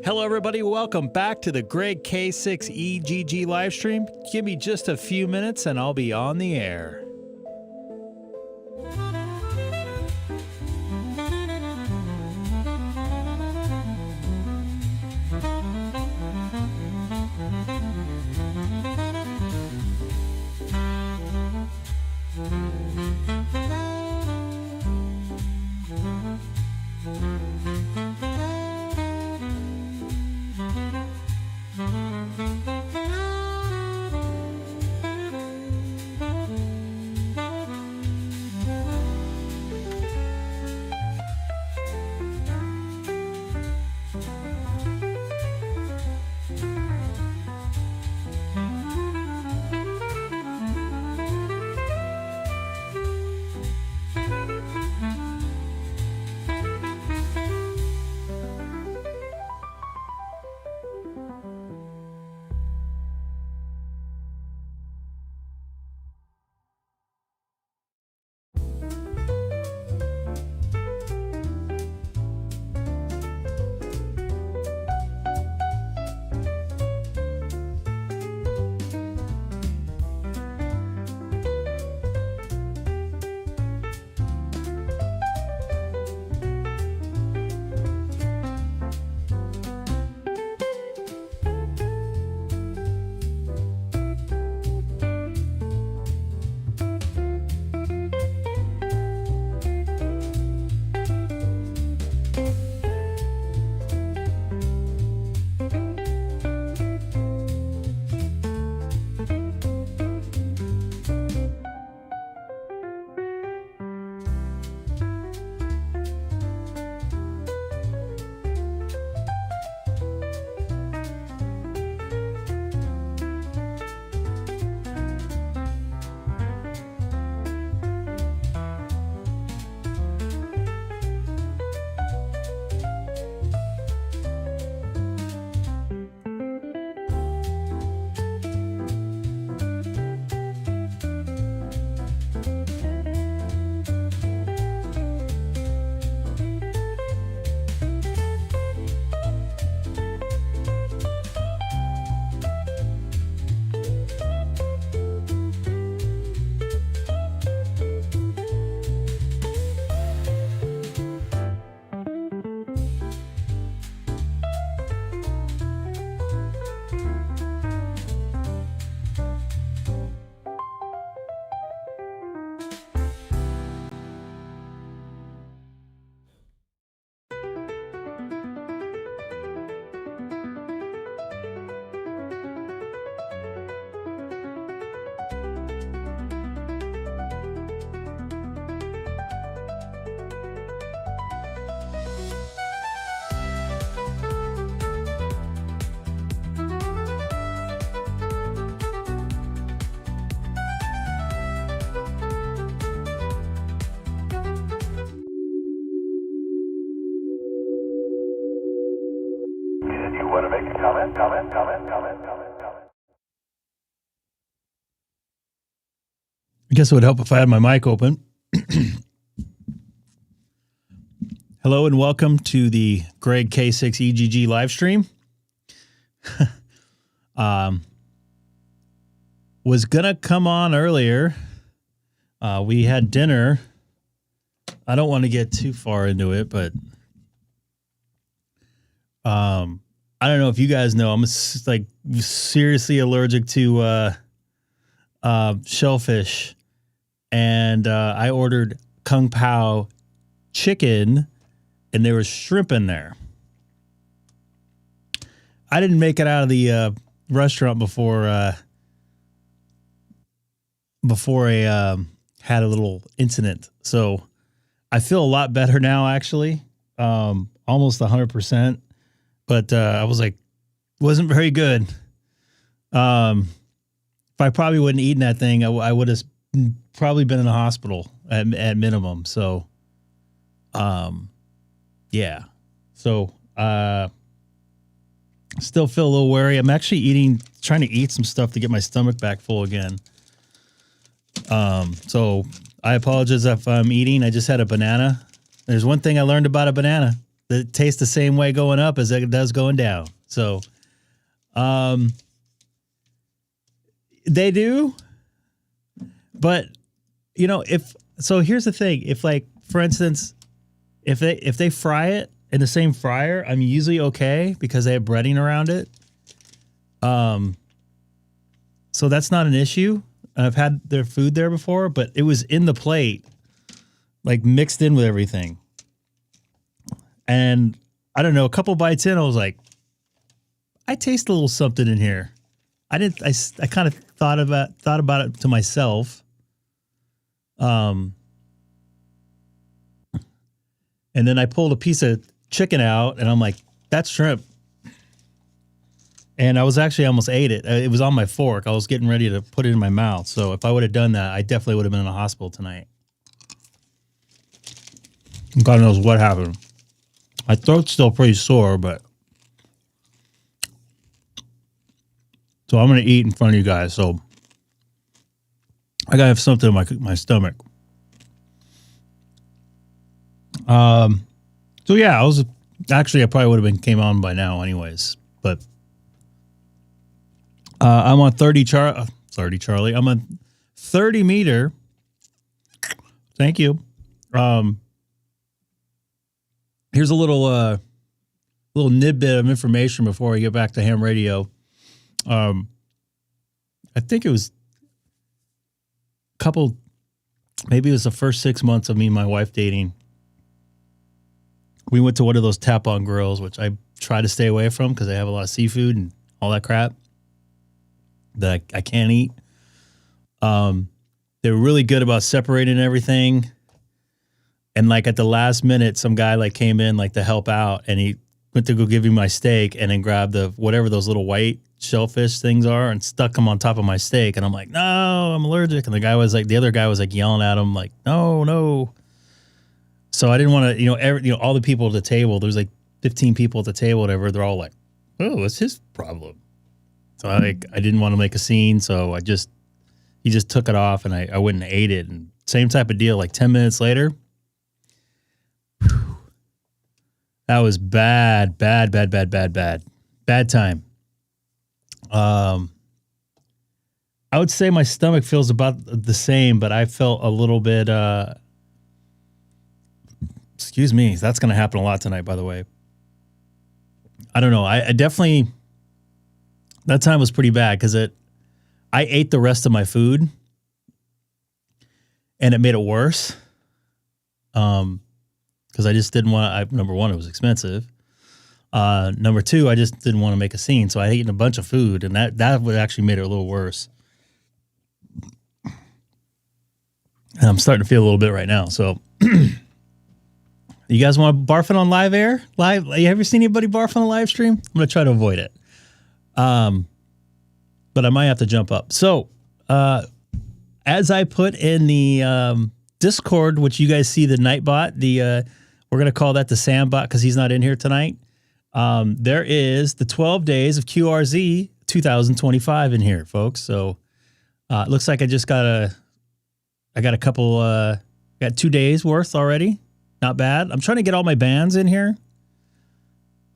Hello everybody, welcome back to the Greg K6EGG live stream. Give me just a few minutes and I'll be on the air. Want to make a comment? I guess it would help if I had my mic open. Hello and welcome to the Greg K6EGG live stream. Was gonna come on earlier. We had dinner. I don't want to get too far into it, but I don't know if you guys know, I'm like seriously allergic to shellfish, and I ordered Kung Pao chicken, and there was shrimp in there. I didn't make it out of the restaurant before I had a little incident, so I feel a lot better now. Actually, almost 100%. But I was like, wasn't very good. If I probably wouldn't eaten that thing, I would have probably been in the hospital at minimum. So, yeah. So, still feel a little wary. I'm actually trying to eat some stuff to get my stomach back full again. So I apologize if I'm eating. I just had a banana. There's one thing I learned about a banana. It tastes the same way going up as it does going down. So, they do. But, you know, here's the thing. If, like, for instance, if they fry it in the same fryer, I'm usually okay because they have breading around it. So that's not an issue. I've had their food there before, but it was in the plate, like mixed in with everything. And I don't know, a couple bites in, I was like, I taste a little something in here. I kind of thought about it to myself. And then I pulled a piece of chicken out and I'm like, that's shrimp. And I was actually almost ate it. It was on my fork. I was getting ready to put it in my mouth. So if I would have done that, I definitely would have been in a hospital tonight. God knows what happened. My throat's still pretty sore, but. So I'm going to eat in front of you guys. So I got to have something in my stomach. So yeah, I probably would have came on by now anyways, but. I'm on 30 Charlie. I'm on 30 meter. Thank you. Here's a little nidbit of information before we get back to ham radio. I think it was maybe it was the first 6 months of me and my wife dating. We went to one of those tap-on grills, which I try to stay away from because they have a lot of seafood and all that crap that I can't eat. They were really good about separating everything. And like at the last minute, some guy like came in like to help out, and he went to go give me my steak and then grabbed whatever those little white shellfish things are and stuck them on top of my steak. And I'm like, no, I'm allergic. And the other guy was like yelling at him like, no. So I didn't want to, all the people at the table, there's like 15 people at the table, whatever. They're all like, oh, what's his problem? So I didn't want to make a scene, so he just took it off, and I went and ate it. And same type of deal. Like 10 minutes later, that was bad time. I would say my stomach feels about the same, but I felt a little bit. Excuse me. That's going to happen a lot tonight, by the way. I don't know. I definitely. That time was pretty bad because I ate the rest of my food and it made it worse. Because I just didn't want number one, it was expensive. Number two, I just didn't want to make a scene. So I ate a bunch of food, and that would actually made it a little worse. And I'm starting to feel a little bit right now. So you guys want to barf it on live air? You ever seen anybody barf on a live stream? I'm going to try to avoid it. But I might have to jump up. So, as I put in the Discord, which you guys see the Nightbot, we're going to call that the Sandbot because he's not in here tonight. There is the 12 days of QRZ 2025 in here, folks. So, it looks like I got a couple, got 2 days worth already. Not bad. I'm trying to get all my bands in here.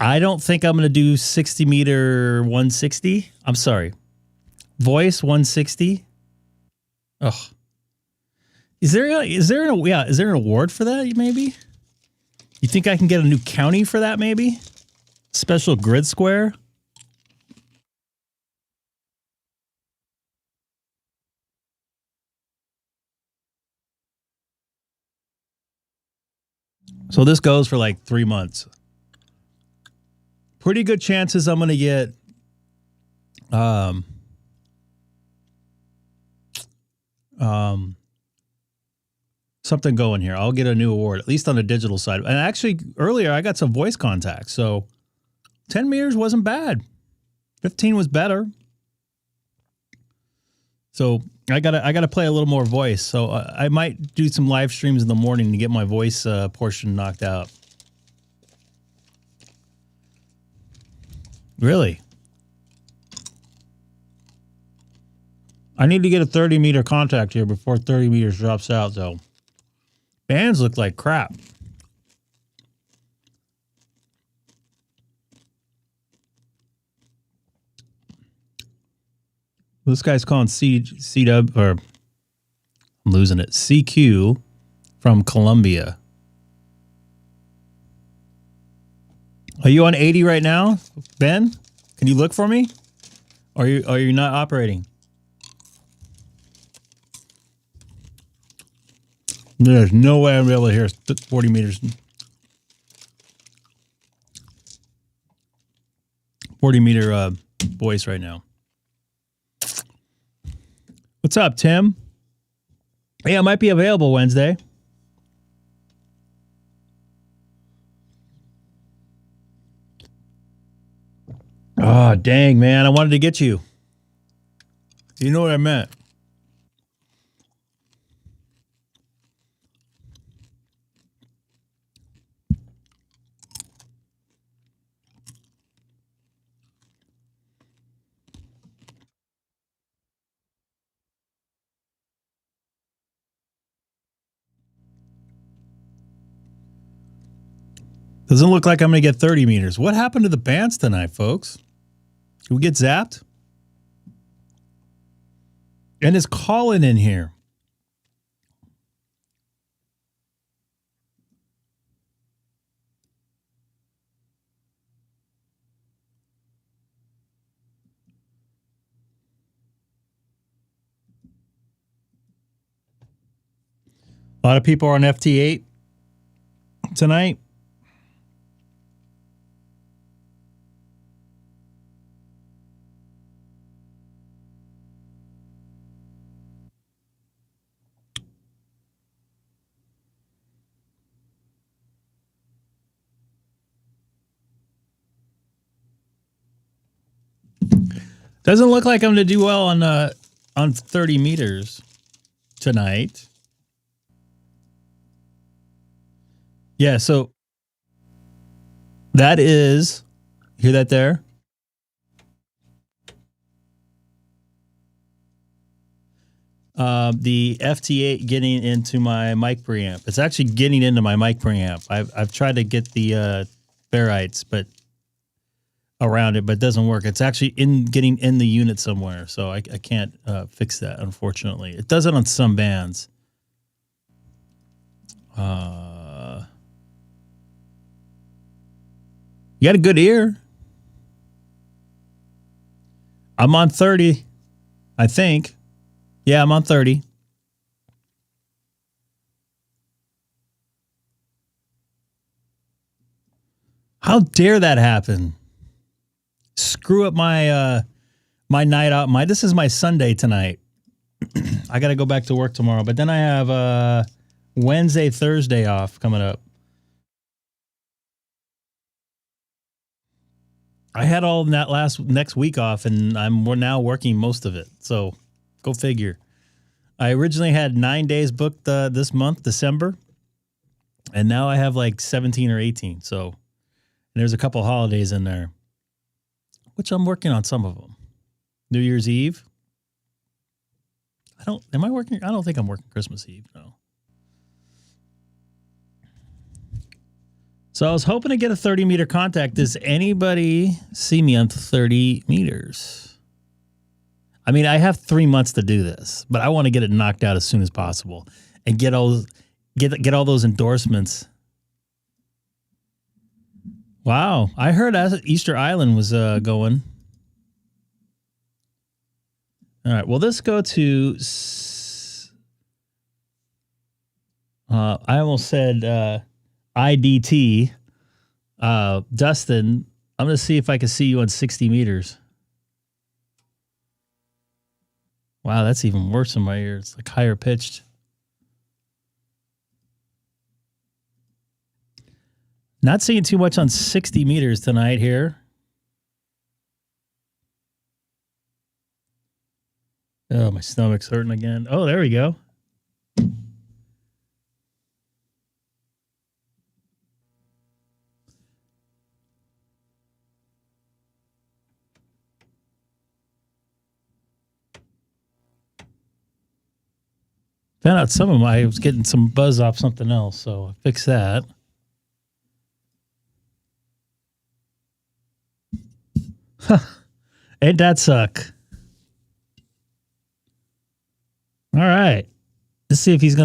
I don't think I'm going to do 60 meter 160. I'm sorry. Voice 160. Ugh. Is there an award for that maybe? You think I can get a new county for that maybe? Special grid square? So this goes for like 3 months. Pretty good chances I'm going to get something going here. I'll get a new award, at least on the digital side. And actually, earlier I got some voice contacts. So 10 meters wasn't bad. 15 was better. So I gotta play a little more voice. So I might do some live streams in the morning to get my voice portion knocked out. Really? I need to get a 30 meter contact here before 30 meters drops out, though. Bands look like crap. This guy's calling CW, or I'm losing it, CQ from Colombia. Are you on 80 right now, Ben? Can you look for me? Or are you not operating? There's no way I'm able to hear 40 meters. 40 meter voice right now. What's up, Tim? Yeah, it might be available Wednesday. Oh, dang, man. I wanted to get you. You know what I meant. Doesn't look like I'm going to get 30 meters. What happened to the bands tonight, folks? Did we get zapped? And is Colin in here? A lot of people are on FT8 tonight. Doesn't look like I'm going to do well on 30 meters tonight. Yeah, so that is, hear that there? The FT8 getting into my mic preamp. It's actually getting into my mic preamp. I've tried to get the ferrites, but around it, but it doesn't work. It's actually getting in the unit somewhere, so I can't fix that, unfortunately. It does it on some bands. You got a good ear. I'm on 30, I think. Yeah, I'm on 30. How dare that happen? Screw up my my night out. This is my Sunday tonight. I got to go back to work tomorrow, but then I have Wednesday, Thursday off coming up. I had all that next week off, and we're now working most of it. So go figure. I originally had 9 days booked this month, December, and now I have like 17 or 18. So there's a couple holidays in there, which I'm working on some of them. New Year's Eve. Am I working? I don't think I'm working Christmas Eve. No. So I was hoping to get a 30 meter contact. Does anybody see me on 30 meters? I mean, I have 3 months to do this, but I want to get it knocked out as soon as possible and get all those endorsements. Wow, I heard Easter Island was going. All right, well, let's go to. I almost said IDT. Dustin, I'm going to see if I can see you on 60 meters. Wow, that's even worse in my ear. It's like higher pitched. Not seeing too much on 60 meters tonight here. Oh, my stomach's hurting again. Oh, there we go. Found out some of I was getting some buzz off something else, so I fixed that. Huh. Ain't that suck? All right. Let's see if he's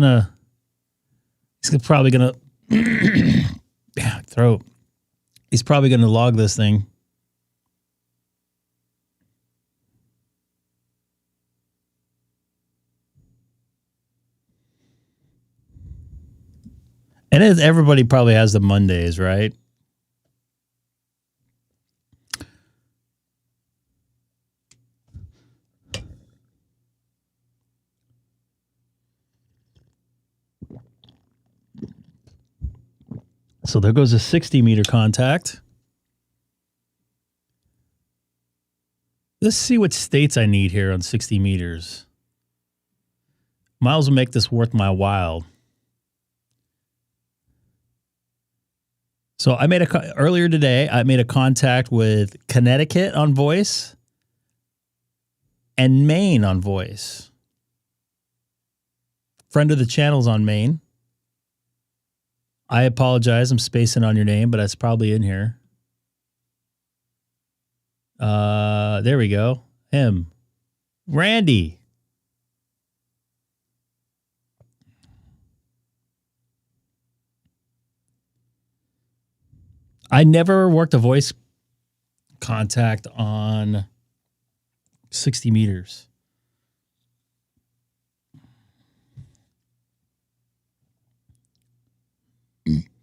probably gonna throat. He's probably gonna log this thing. And everybody probably has the Mondays, right? So there goes a 60 meter contact. Let's see what states I need here on 60 meters. Might as well make this worth my while. So I made earlier today, I made a contact with Connecticut on voice and Maine on voice. Friend of the channel's on Maine. I apologize. I'm spacing on your name, but that's probably in here. There we go. Him. Randy. I never worked a voice contact on 60 meters.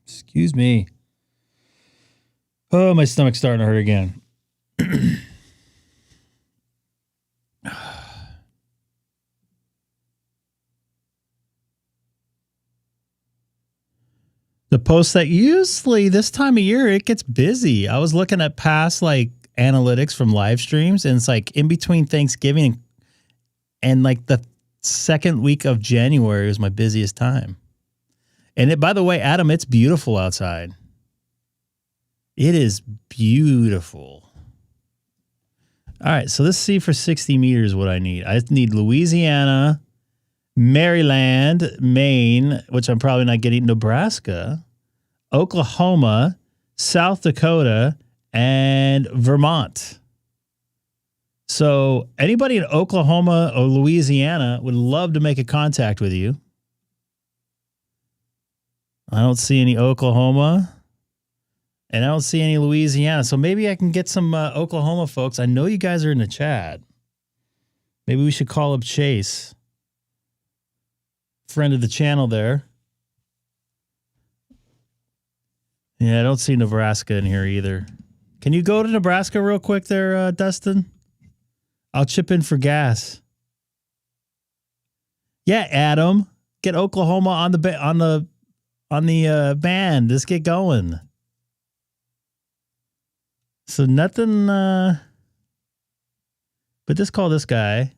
Excuse me. Oh, my stomach's starting to hurt again. The post that usually this time of year, it gets busy. I was looking at past like analytics from live streams, and it's like in between Thanksgiving and like the second week of January was my busiest time. And by the way, Adam, it's beautiful outside. It is beautiful. All right, so let's see for 60 meters what I need. I need Louisiana, Maryland, Maine, which I'm probably not getting, Nebraska, Oklahoma, South Dakota, and Vermont. So anybody in Oklahoma or Louisiana would love to make a contact with you. I don't see any Oklahoma, and I don't see any Louisiana. So maybe I can get some Oklahoma folks. I know you guys are in the chat. Maybe we should call up Chase, friend of the channel there. Yeah, I don't see Nebraska in here either. Can you go to Nebraska real quick there, Dustin? I'll chip in for gas. Yeah, Adam, get Oklahoma on the band. Let's get going. So nothing, but just call this guy.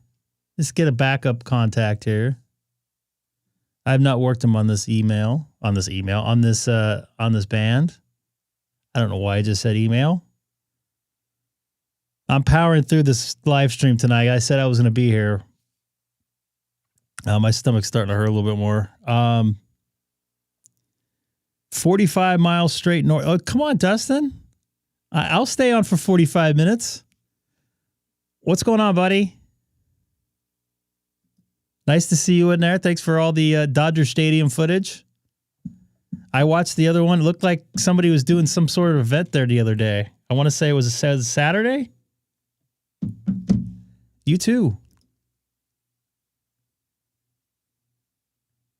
Let's get a backup contact here. I've not worked him on this band. I don't know why I just said email. I'm powering through this live stream tonight. I said I was going to be here. My stomach's starting to hurt a little bit more. 45 miles straight north. Oh, come on, Dustin. I'll stay on for 45 minutes. What's going on, buddy? Nice to see you in there. Thanks for all the Dodger Stadium footage. I watched the other one. It looked like somebody was doing some sort of event there the other day. I want to say it was a Saturday. You too.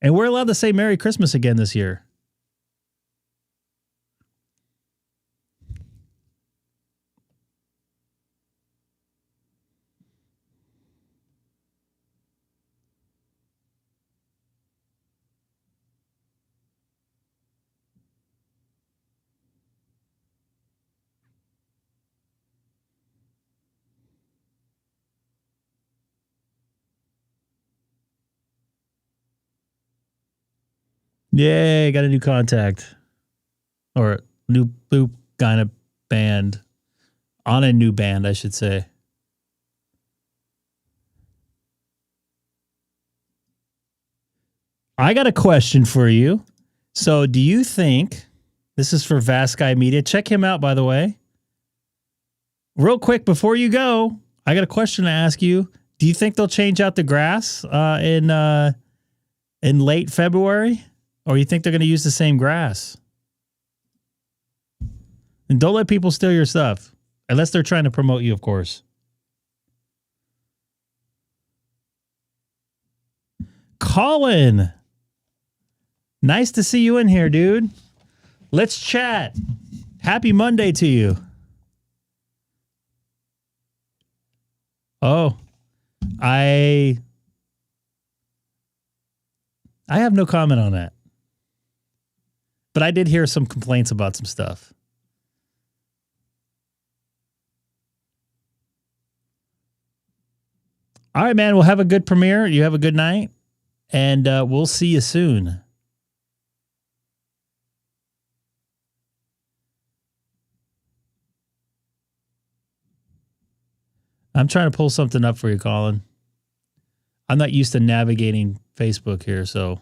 And we're allowed to say Merry Christmas again this year. Yay, got a new contact. Or new boop kind of band. On a new band, I should say. I got a question for you. So do you think, this is for Vast Guy Media. Check him out, by the way. Real quick, before you go, I got a question to ask you. Do you think they'll change out the grass in late February, or you think they're going to use the same grass? And don't let people steal your stuff, unless they're trying to promote you, of course. Colin, nice to see you in here, dude. Let's chat. Happy Monday to you. Oh, I have no comment on that. But I did hear some complaints about some stuff. All right, man. We'll have a good premiere. You have a good night. And we'll see you soon. I'm trying to pull something up for you, Colin. I'm not used to navigating Facebook here, so.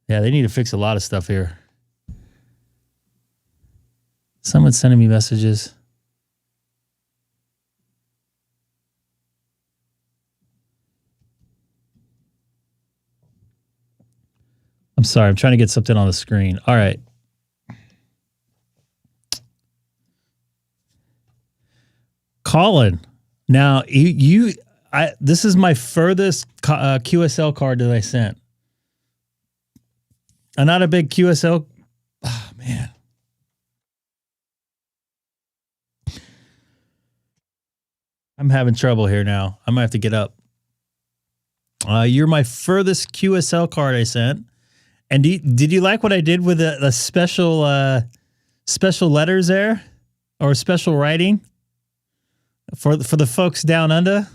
Yeah, they need to fix a lot of stuff here. Someone's sending me messages. I'm sorry, I'm trying to get something on the screen. All right. Colin, now this is my furthest QSL card that I sent. I'm not a big QSL. Oh, man. I'm having trouble here now. I might have to get up. You're my furthest QSL card I sent. And did you like what I did with the special letters there, or special writing for the folks down under?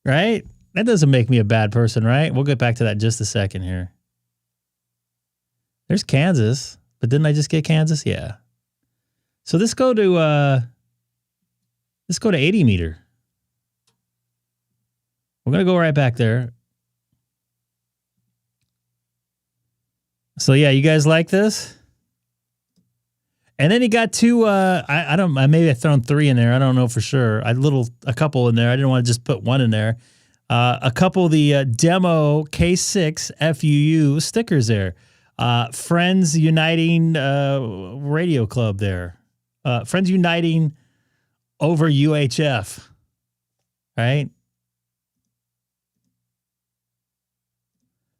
Right? That doesn't make me a bad person, right? We'll get back to that in just a second here. There's Kansas, but didn't I just get Kansas? Yeah. So let's go to 80 meter. We're gonna go right back there. So yeah, you guys like this? And then he got two. Maybe I thrown three in there. I don't know for sure. A couple in there. I didn't want to just put one in there. A couple of the demo K6 FUU stickers there. Friends Uniting Radio Club there. Friends Uniting over UHF. Right?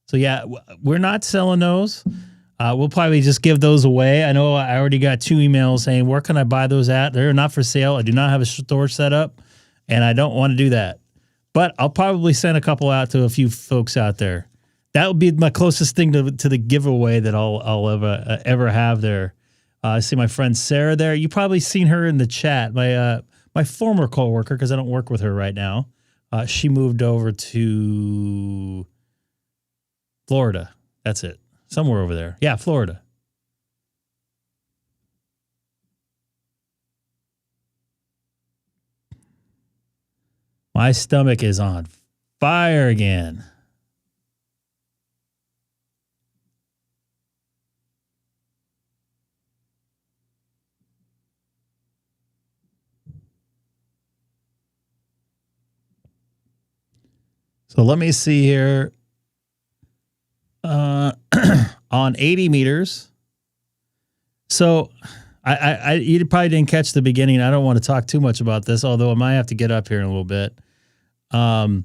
So yeah, we're not selling those. We'll probably just give those away. I know I already got 2 emails saying, where can I buy those at? They're not for sale. I do not have a storage set up, and I don't want to do that. But I'll probably send a couple out to a few folks out there. That would be my closest thing to the giveaway that I'll ever have there. I see my friend Sarah there. You probably seen her in the chat. My former coworker, because I don't work with her right now. She moved over to Florida. That's it. Somewhere over there. Yeah, Florida. My stomach is on fire again. So let me see here. On 80 meters. So you probably didn't catch the beginning. I don't want to talk too much about this, although I might have to get up here in a little bit. I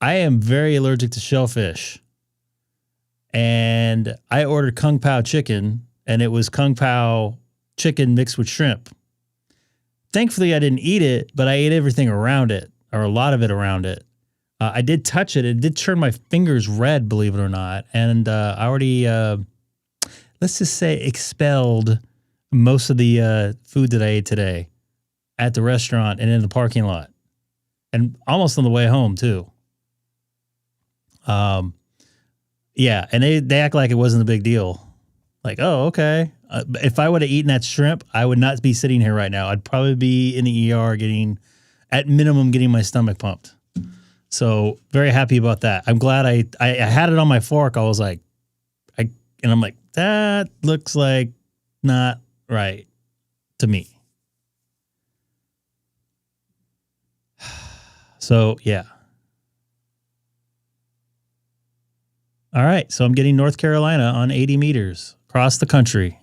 am very allergic to shellfish. And I ordered Kung Pao chicken, and it was Kung Pao chicken mixed with shrimp. Thankfully, I didn't eat it, but I ate everything around it, or a lot of it around it. I did touch it. It did turn my fingers red, believe it or not. And I already, let's just say, expelled most of the food that I ate today at the restaurant and in the parking lot. And almost on the way home, too. Yeah, and they act like it wasn't a big deal. Like, oh, okay. If I would have eaten that shrimp, I would not be sitting here right now. I'd probably be in the ER at minimum, getting my stomach pumped. So very happy about that. I'm glad I had it on my fork. I was like, I'm like, that looks like not right to me. So, yeah. All right. So I'm getting North Carolina on 80 meters across the country.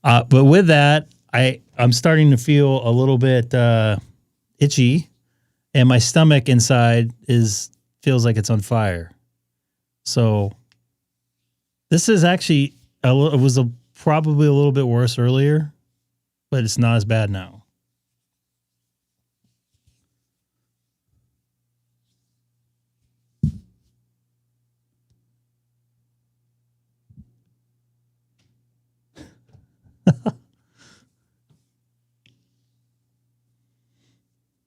But with that, I'm starting to feel a little bit itchy, and my stomach inside feels like it's on fire. So this is actually it was probably a little bit worse earlier, but it's not as bad now.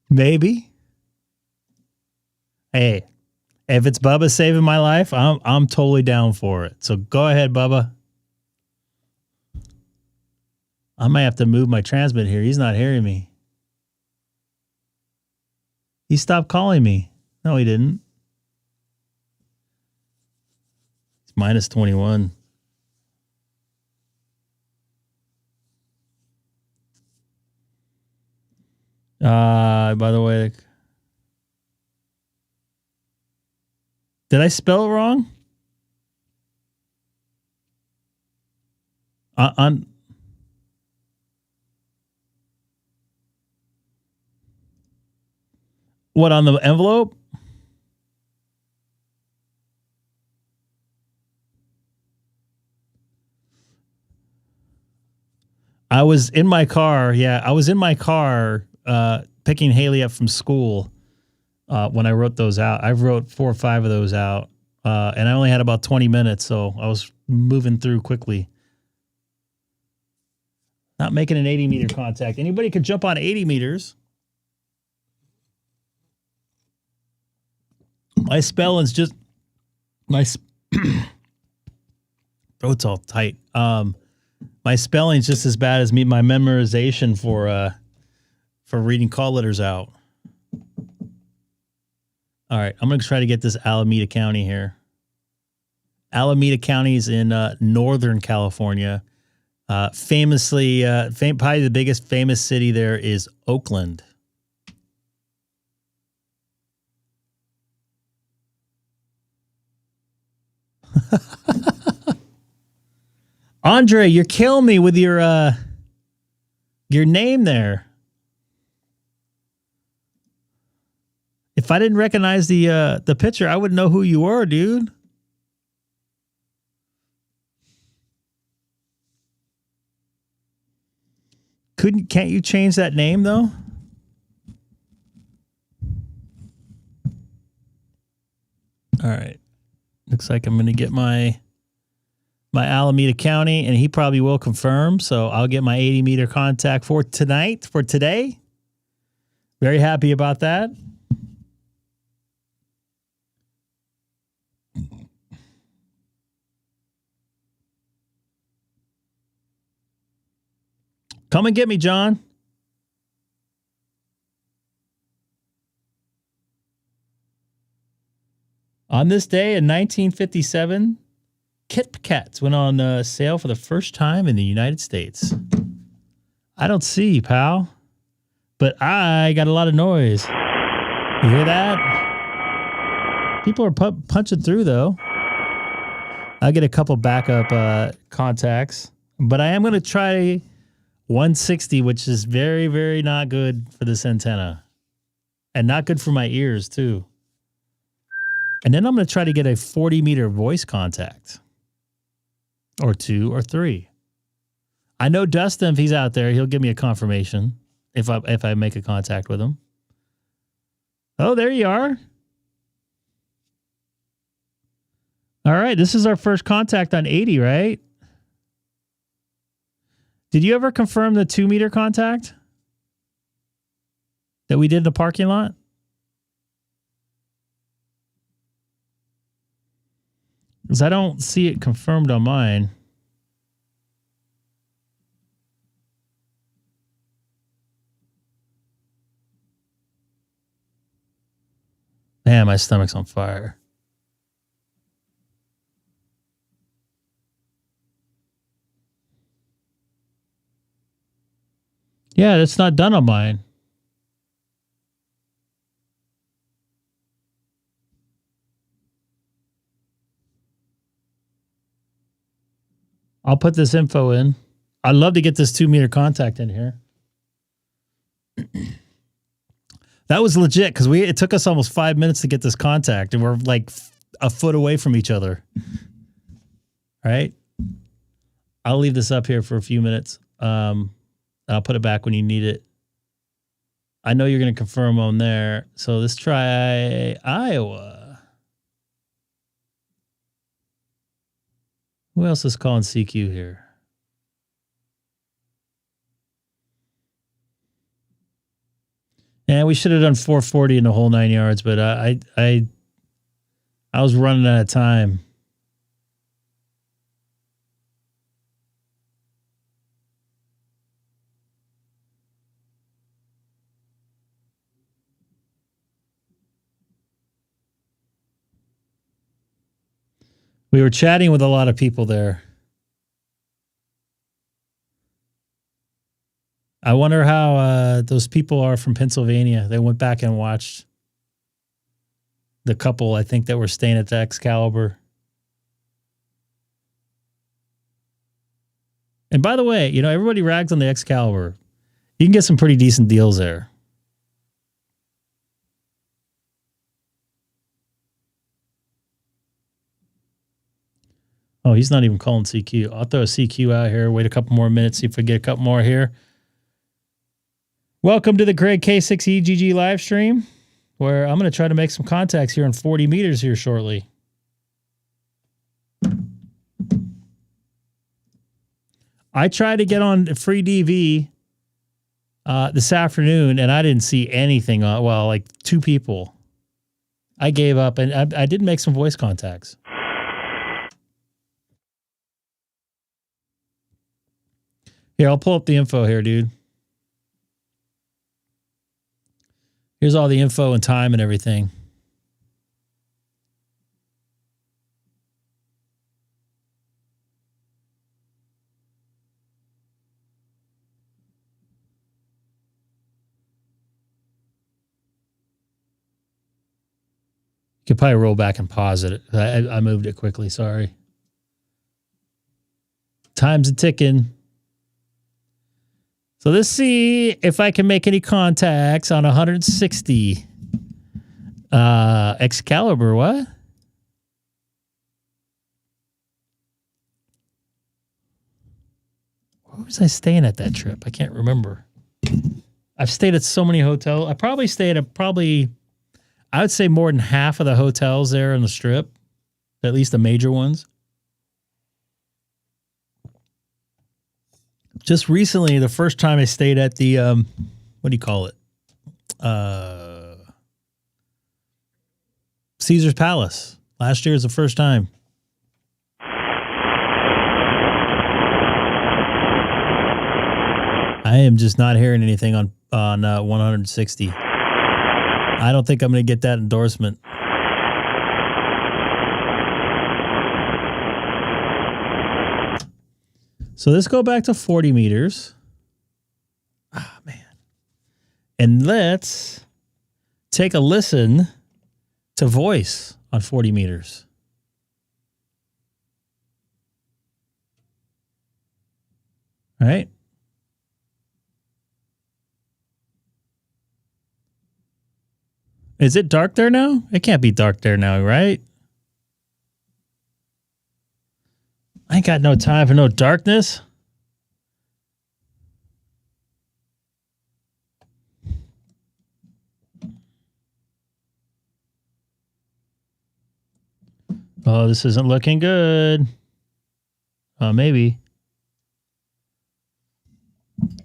Maybe. Hey, if it's Bubba saving my life, I'm totally down for it. So go ahead, Bubba. I might have to move my transmit here. He's not hearing me. He stopped calling me. No, he didn't. It's minus 21. By the way, did I spell it wrong? On what, on the envelope? I was in my car. Yeah, I was in my car picking Haley up from school when I wrote those out. I wrote 4 or 5 of those out, and I only had about 20 minutes, so I was moving through quickly. Not making an 80 meter contact. Anybody could jump on 80 meters. My spelling's just throat's all tight. My spelling's just as bad as my memorization for reading call letters out. All right, I'm going to try to get this Alameda County here. Alameda County is in Northern California. Famously, probably the biggest famous city there is Oakland. Andre, you're killing me with your name there. If I didn't recognize the picture, I wouldn't know who you were, dude. Can't you change that name though? All right. Looks like I'm going to get my Alameda County, and he probably will confirm. So I'll get my 80 meter contact for today. Very happy about that. Come and get me, John. On this day in 1957, Kit Kats went on sale for the first time in the United States. I don't see, pal, but I got a lot of noise. You hear that? People are punching through, though. I'll get a couple backup contacts, but I am going to try 160, which is very, very not good for this antenna, and not good for my ears, too. And then I'm going to try to get a 40 meter voice contact, or 2 or 3. I know Dustin, if he's out there, he'll give me a confirmation if I make a contact with him. Oh, there you are. All right, this is our first contact on 80, right? Did you ever confirm the 2 meter contact that we did in the parking lot? Because I don't see it confirmed on mine. Man, my stomach's on fire. Yeah, that's not done on mine. I'll put this info in. I'd love to get this 2-meter contact in here. That was legit because it took us almost 5 minutes to get this contact, and we're like a foot away from each other. All right. I'll leave this up here for a few minutes. I'll put it back when you need it. I know you're going to confirm on there. So let's try Iowa. Who else is calling CQ here? Yeah, we should have done 440 in the whole 9 yards, but I was running out of time. We were chatting with a lot of people there. I wonder how those people are from Pennsylvania. They went back and watched the couple, I think, that were staying at the Excalibur. And by the way, you know, everybody rags on the Excalibur. You can get some pretty decent deals there. Oh, he's not even calling CQ. I'll throw a CQ out here. Wait a couple more minutes, see if we get a couple more here. Welcome to the Greg K6EGG live stream, where I'm going to try to make some contacts here in 40 meters here shortly. I tried to get on free DV this afternoon, and I didn't see anything. Well, like 2 people. I gave up, and I did make some voice contacts. Here, I'll pull up the info here, dude. Here's all the info and time and everything. You could probably roll back and pause it. I moved it quickly, sorry. Time's a ticking. So let's see if I can make any contacts on 160. Excalibur, what? Where was I staying at that trip? I can't remember. I've stayed at so many hotels. I probably stayed at I would say more than half of the hotels there on the Strip, at least the major ones. Just recently, the first time I stayed at the, what do you call it? Caesar's Palace. Last year was the first time. I am just not hearing anything on 160. I don't think I'm going to get that endorsement. So let's go back to 40 meters. Ah, man. And let's take a listen to voice on 40 meters. All right. Is it dark there now? It can't be dark there now, right? I ain't got no time for no darkness. Oh, this isn't looking good. Maybe.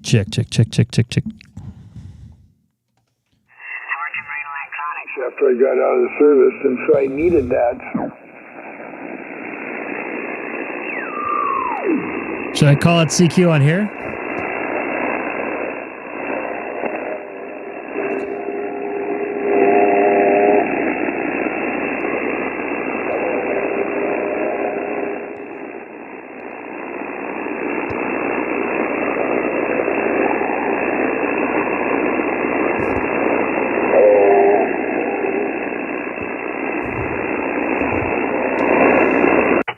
Check. After I got out of the service, and so I needed that. Should I call it CQ on here?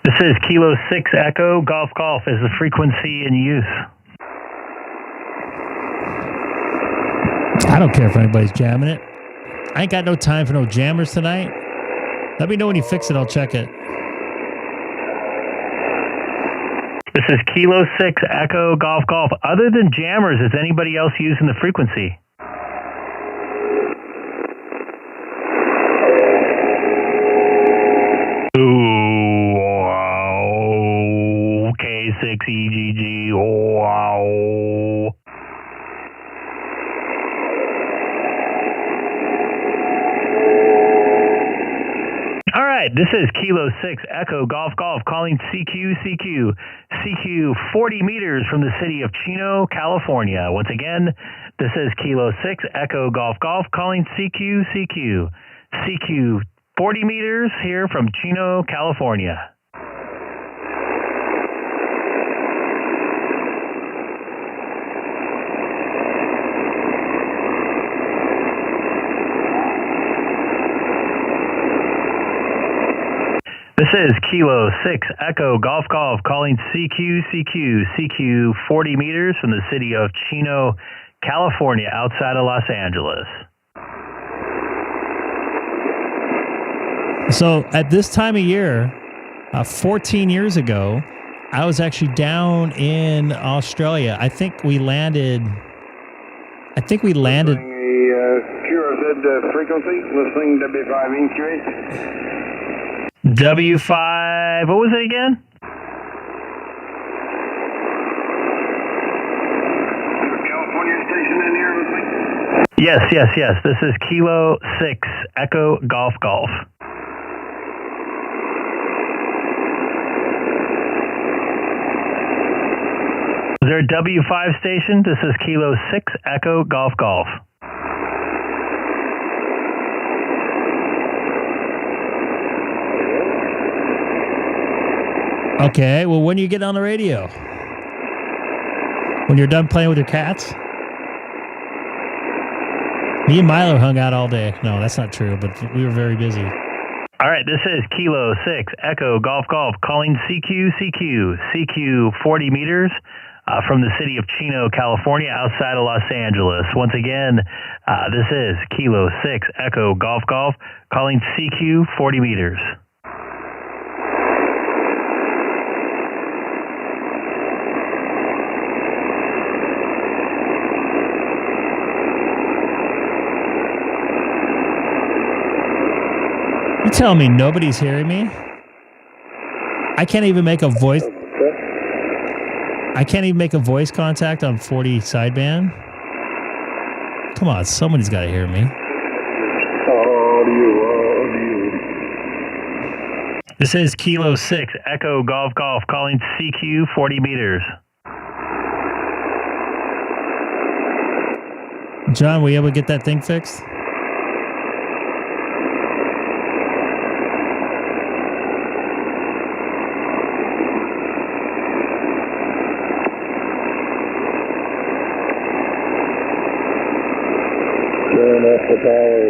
This is Kilo 6 Echo Golf Golf is the frequency in use. I don't care if anybody's jamming it. I ain't got no time for no jammers tonight. Let me know when you fix it. I'll check it. This is Kilo 6 Echo Golf Golf. Other than jammers, is anybody else using the frequency? Ooh, wow. K6EGG, wow. All right, this is Kilo 6 Echo Golf Golf calling CQ 40 meters from the city of Chino, California. Once again, this is Kilo 6 Echo Golf Golf calling CQ 40 meters here from Chino, California. This is Kilo 6 Echo Golf Golf calling CQ 40 meters from the city of Chino, California, outside of Los Angeles. So at this time of year, 14 years ago, I was actually down in Australia. I think we landed. QRZ frequency, listening W5 EQ8. W5, what was it again? California station in here, listening? Yes. This is Kilo 6 Echo Golf Golf. Is there a W5 station? This is Kilo 6 Echo Golf Golf. Okay, well, when do you get on the radio? When you're done playing with your cats? Me and Milo hung out all day. No, that's not true, but we were very busy. All right, this is Kilo 6 Echo Golf Golf calling CQ 40 meters from the city of Chino, California, outside of Los Angeles. Once again, this is Kilo 6 Echo Golf Golf calling CQ 40 meters. You telling me nobody's hearing me? I can't even make a voice. I can't even make a voice contact on 40 sideband. Come on, somebody's got to hear me. This is Kilo 6 Echo Golf Golf calling CQ 40 meters. John, were you able to get that thing fixed? Turn off the power.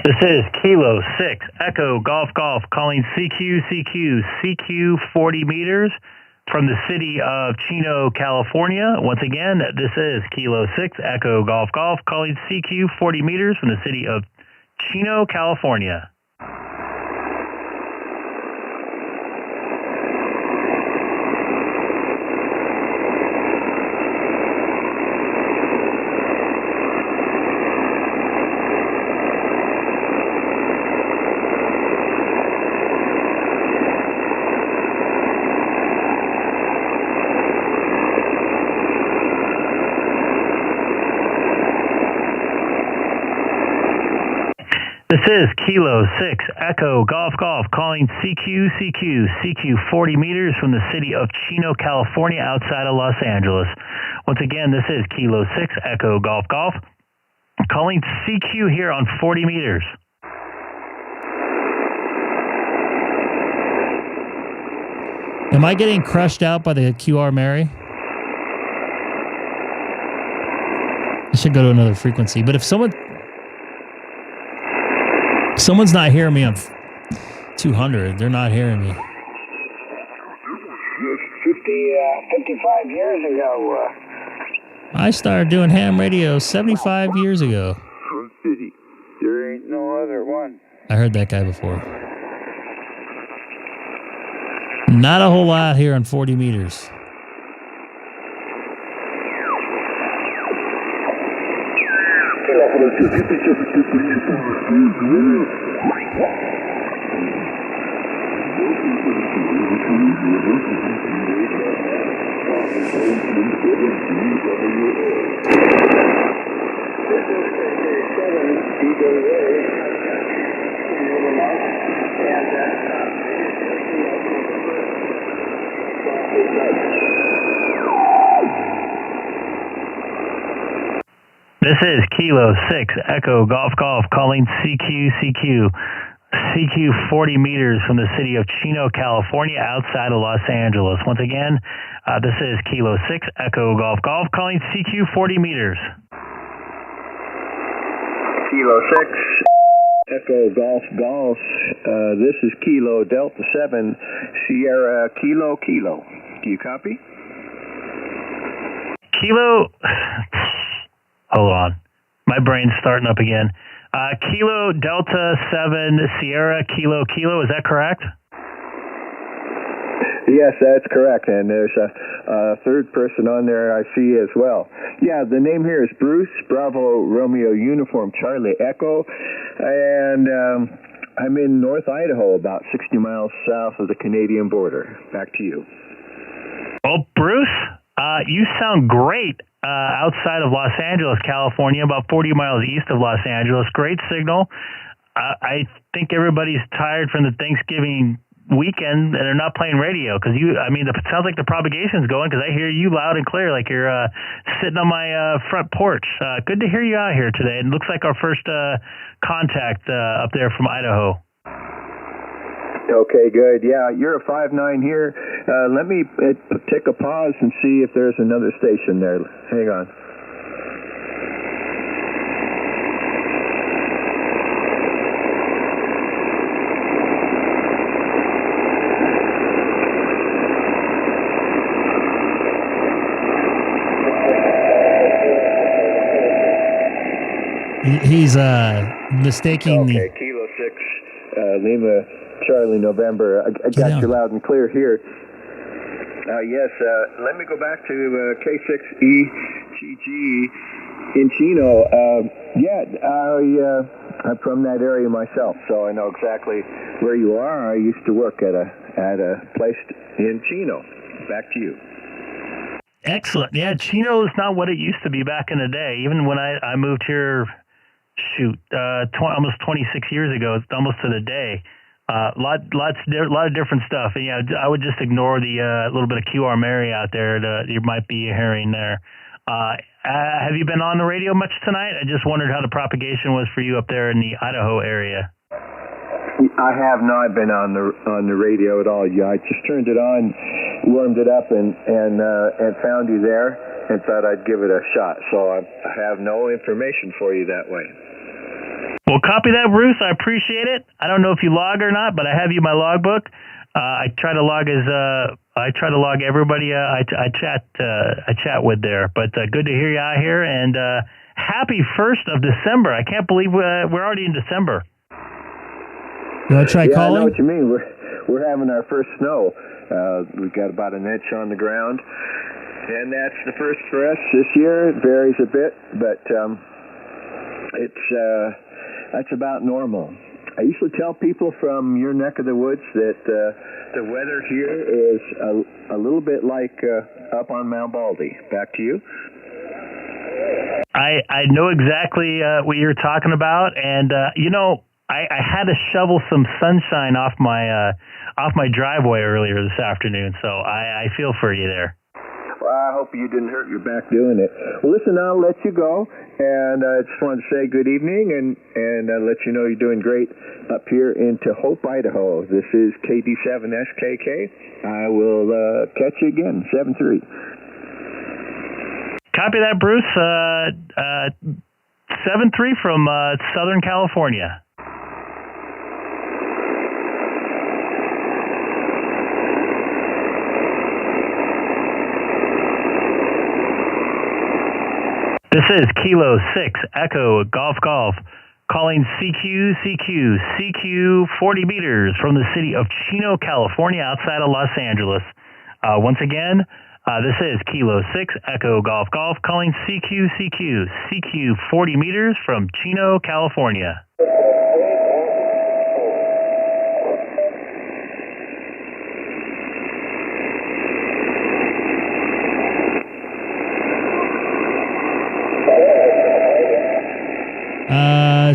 This is Kilo 6 Echo Golf Golf calling CQ 40 meters from the city of Chino, California. Once again, this is Kilo 6 Echo Golf Golf calling CQ 40 meters from the city of Chino, California. This This is Kilo 6 Echo Golf Golf calling CQ 40 meters from the city of Chino, California, outside of Los Angeles. Once again, this is Kilo 6 Echo Golf Golf calling CQ here on 40 meters. Am I getting crushed out by the QR Mary? I should go to another frequency, but if someone's not hearing me on 200, they're not hearing me. 55 years ago. I started doing ham radio 75 years ago. City. There ain't no other one. I heard that guy before. Not a whole lot here on 40 meters. This is Kilo 6 Echo Golf Golf calling CQ 40 meters from the city of Chino, California, outside of Los Angeles. Once again, this is Kilo 6 Echo Golf Golf calling CQ 40 meters. Kilo 6 Echo Golf Golf. This is Kilo Delta 7 Sierra Kilo Kilo. Do you copy? Kilo... Hold on. My brain's starting up again. Kilo Delta 7 Sierra Kilo Kilo, is that correct? Yes, that's correct. And there's a third person on there I see as well. Yeah, the name here is Bruce, Bravo Romeo Uniform Charlie Echo. And I'm in North Idaho, about 60 miles south of the Canadian border. Back to you. Well, Bruce, you sound great. Outside of Los Angeles, California, about 40 miles east of Los Angeles. Great signal. I think everybody's tired from the Thanksgiving weekend and they're not playing radio because it sounds like the propagation's going because I hear you loud and clear like you're sitting on my front porch. Good to hear you out here today. It looks like our first contact up there from Idaho. Okay, good. Yeah, you're a 5'9" here. Let me take a pause and see if there's another station there. Hang on. He's mistaking the... Okay, Kilo 6, Lima, Charlie, November. I got you loud and clear here. Yes, let me go back to K6EGG in Chino. I'm from that area myself, so I know exactly where you are. I used to work at a place in Chino. Back to you. Excellent. Yeah, Chino is not what it used to be back in the day. Even when I moved here, almost 26 years ago, almost to the day. A lot of different stuff. And yeah, I would just ignore the little bit of QR Mary out there that you might be hearing there. Have you been on the radio much tonight? I just wondered how the propagation was for you up there in the Idaho area. I have not been on the radio at all. Yeah, I just turned it on, warmed it up, and found you there, and thought I'd give it a shot. So I have no information for you that way. Well, copy that, Bruce. I appreciate it. I don't know if you log or not, but I have you in my logbook. I try to log everybody I chat with there. But good to hear you out here, and happy 1st of December. I can't believe we're already in December. You want to try calling? I know what you mean. We're having our first snow. We've got about an inch on the ground, and that's the first for us this year. It varies a bit, but that's about normal. I usually tell people from your neck of the woods that the weather here is a little bit like up on Mount Baldy. Back to you. I know exactly what you're talking about, and I had to shovel some sunshine off my driveway earlier this afternoon, so I feel for you there. Well, I hope you didn't hurt your back doing it. Well, listen, I'll let you go, and I just wanted to say good evening and let you know you're doing great up here into Hope, Idaho. This is KD7SKK. I will catch you again, 7-3. Copy that, Bruce. 7-3 from Southern California. This is Kilo 6 Echo Golf Golf calling CQ 40 meters from the city of Chino, California, outside of Los Angeles. Once again, this is Kilo 6 Echo Golf Golf calling CQ 40 meters from Chino, California.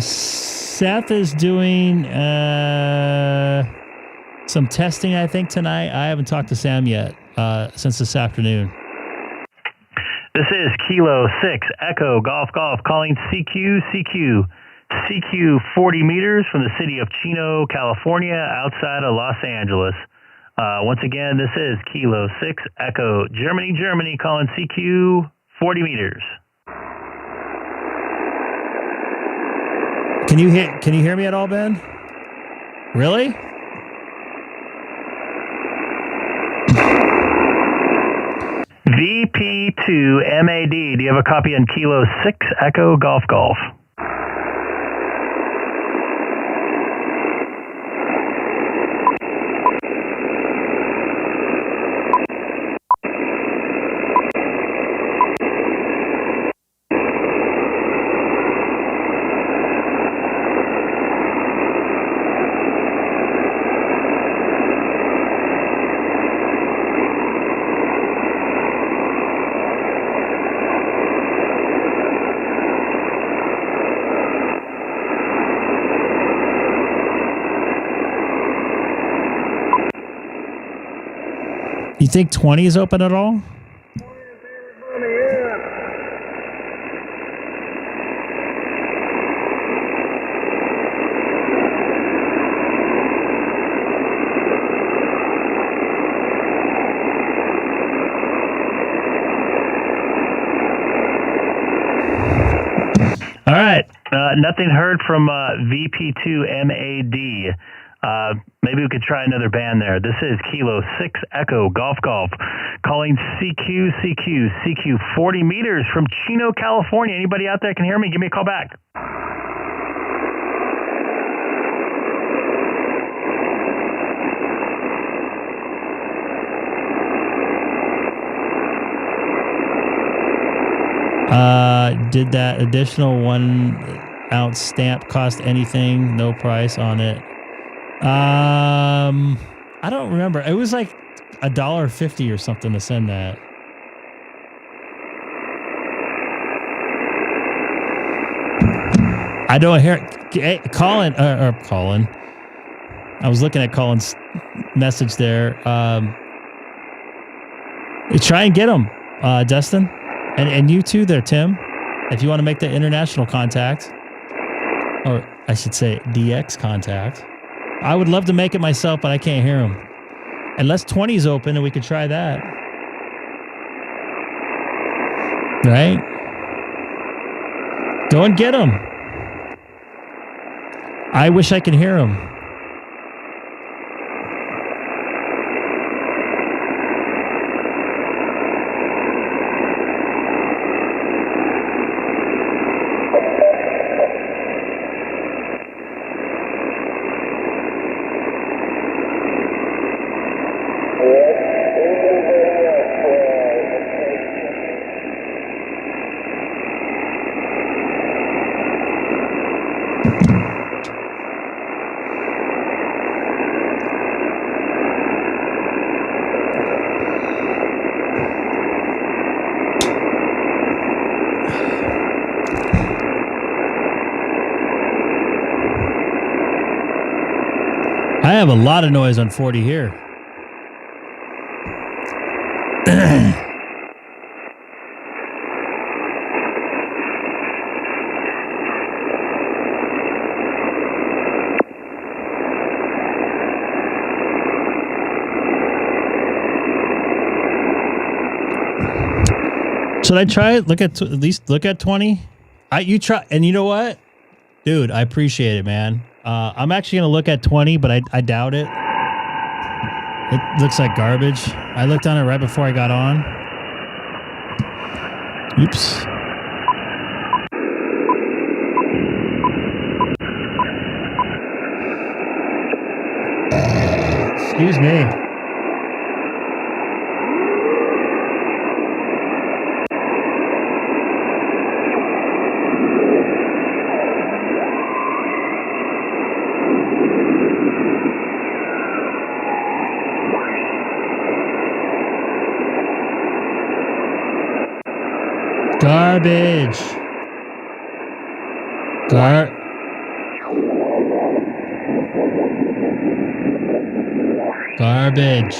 Seth is doing some testing, I think, tonight. I haven't talked to Sam yet since this afternoon. This is Kilo 6 Echo Golf Golf calling CQ 40 meters from the city of Chino, California, outside of Los Angeles. Once again, this is Kilo 6 Echo Germany calling CQ 40 meters. Can you hear me at all, Ben? Really? VP2 MAD. Do you have a copy on Kilo 6 Echo Golf Golf? You think 20 is open at all? All right. Nothing heard from VP2 MAD. Maybe we could try another band there. This is Kilo 6 Echo Golf Golf calling CQ 40 meters from Chino, California. Anybody out there can hear me? Give me a call back. Did that additional 1 ounce stamp cost anything? No price on it. I don't remember. It was like $1.50 or something to send that. I don't hear it. Hey, Colin. I was looking at Colin's message there. Try and get him, Dustin, and you too, there, Tim. If you want to make the international contact, or I should say DX contact. I would love to make it myself, but I can't hear him. Unless 20 is open and we could try that. Right? Go and get him. I wish I could hear him. have a lot of noise on 40 here. Should I try it? At least look at 20. You try, and you know what, dude? I appreciate it, man. I'm actually gonna look at 20, but I doubt it. It looks like garbage. I looked on it right before I got on. Oops. Excuse me. Garbage. Garbage.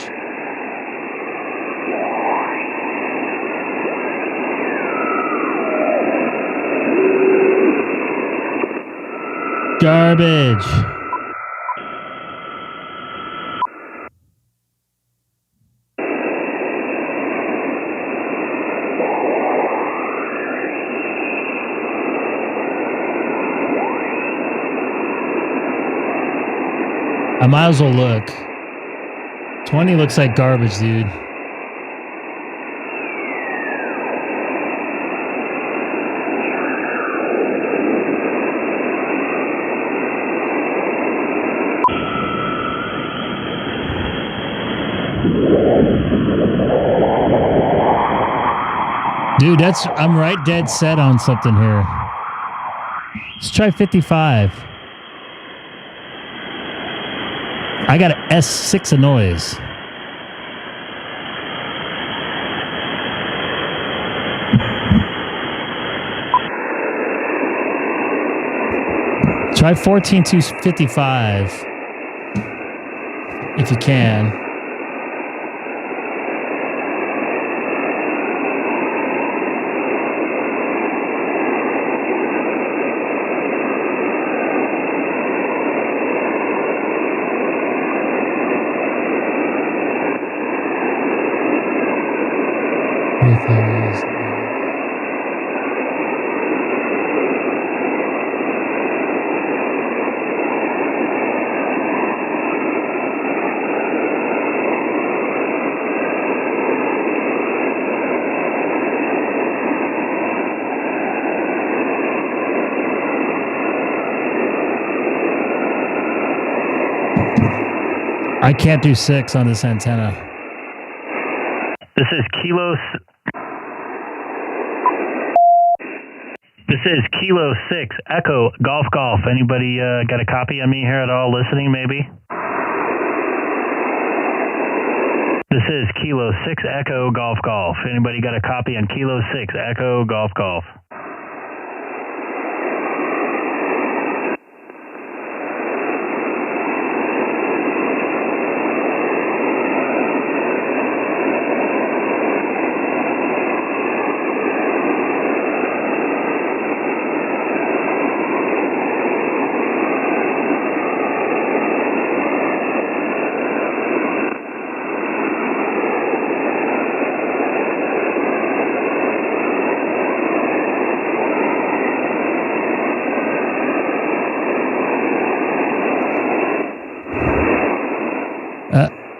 Garbage. I might as well look. 20 looks like garbage, dude. Dude, I'm right dead set on something here. Let's try 55. I got an S6 of noise. Try 14-255 if you can. I can't do 6 on this antenna. This is Kilo 6 Echo Golf Golf. Anybody got a copy of me here at all listening, maybe? This is Kilo 6 Echo Golf Golf. Anybody got a copy on Kilo 6 Echo Golf Golf?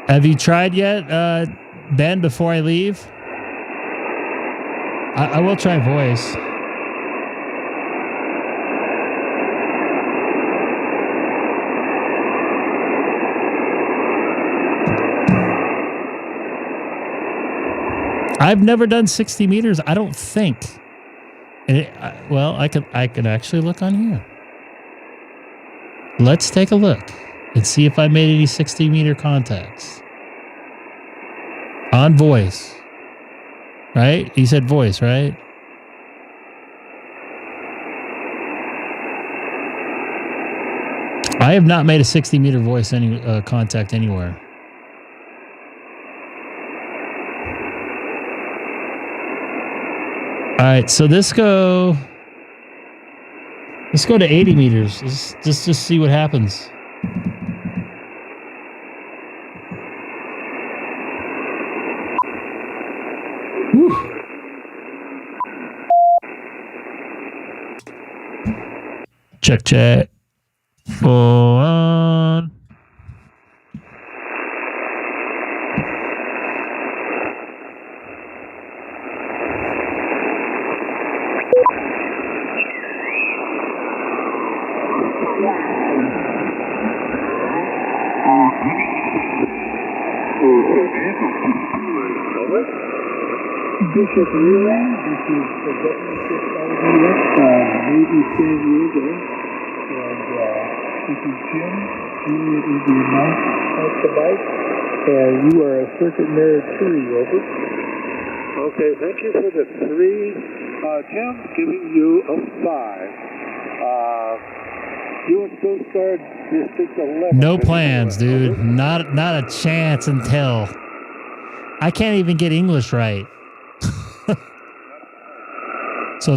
Have you tried yet, Ben, before I leave? I will try voice. I've never done 60 meters, I don't think. Well, I could actually look on here. Let's take a look and see if I made any 60 meter contacts. On voice. Right? He said voice, right? I have not made a 60-meter voice contact anywhere. All right, so let's go to 80 meters. Let's just see what happens. Whew. Check. Full on. Bishop Reland, this is the Government Navy San Diego, and this is Jim. Juliet is the announce the bike, and you are a circuit mirror 3, over. Okay, thank you for the 3. Jim, giving you a 5. US Coast Guard District 11. No plans, dude. Not a chance until I can't even get English right. So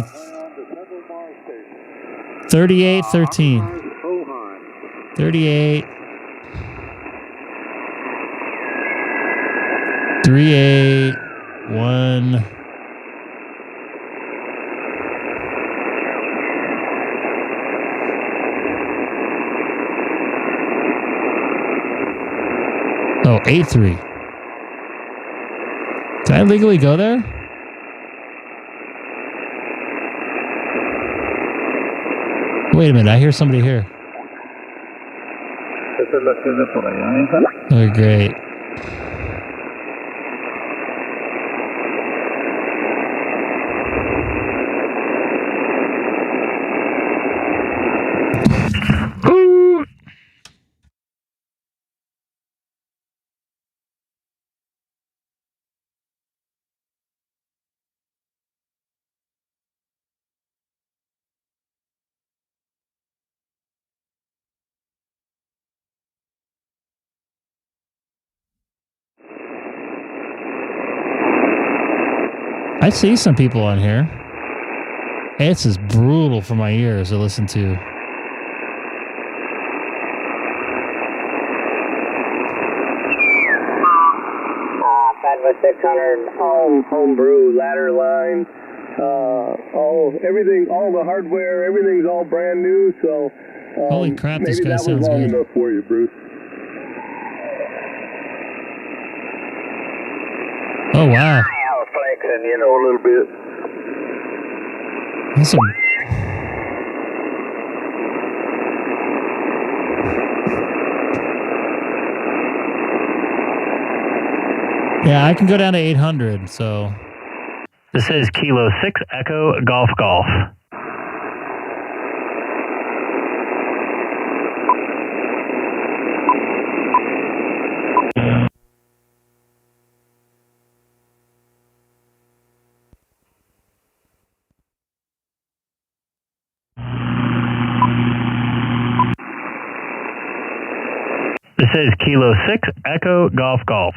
38-13. 38. 3-8. 1. Oh, 8-3. Can I legally go there? Wait a minute, I hear somebody here. Oh, great. I see some people on here. It's just brutal for my ears to listen to. With 600 homebrew ladder line, all the hardware, everything's all brand new. So holy crap, this guy sounds good. Maybe that was long enough for you, Bruce. Oh wow. Flexing, a little bit. That's yeah, I can go down to 800, so. This is Kilo 6 Echo Golf Golf. This is Kilo 6 Echo Golf Golf.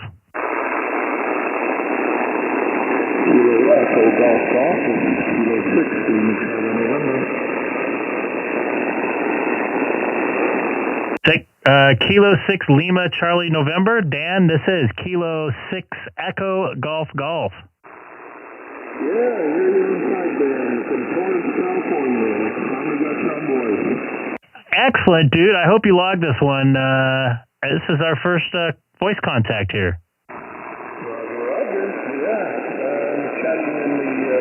Kilo Echo Golf Golf and Kilo 6 in November. Kilo 6 Lima Charlie November. Dan, this is Kilo 6 Echo Golf Golf. Yeah, you're inside there from Torrance, California. Finally got some boys. Excellent, dude. I hope you logged this one. This is our first voice contact here. Roger, yeah. I'm chatting in the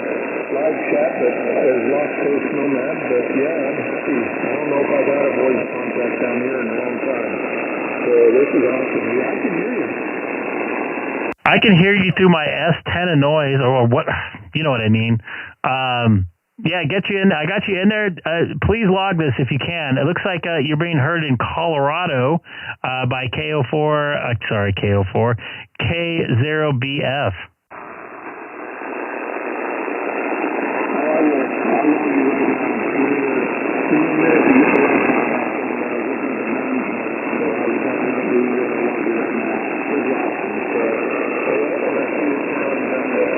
live chat that is Lost Coast Nomad, but yeah, I'm happy. I don't know if I've had a voice contact down here in a long time. So this is awesome. Yeah, I can hear you. I can hear you through my S10 noise, or what, you know what I mean. Yeah, get you in. I got you in there. Please log this if you can. It looks like you're being heard in Colorado by K04, K0BF. be longer than that. There's options. So, let's see what's going on with that.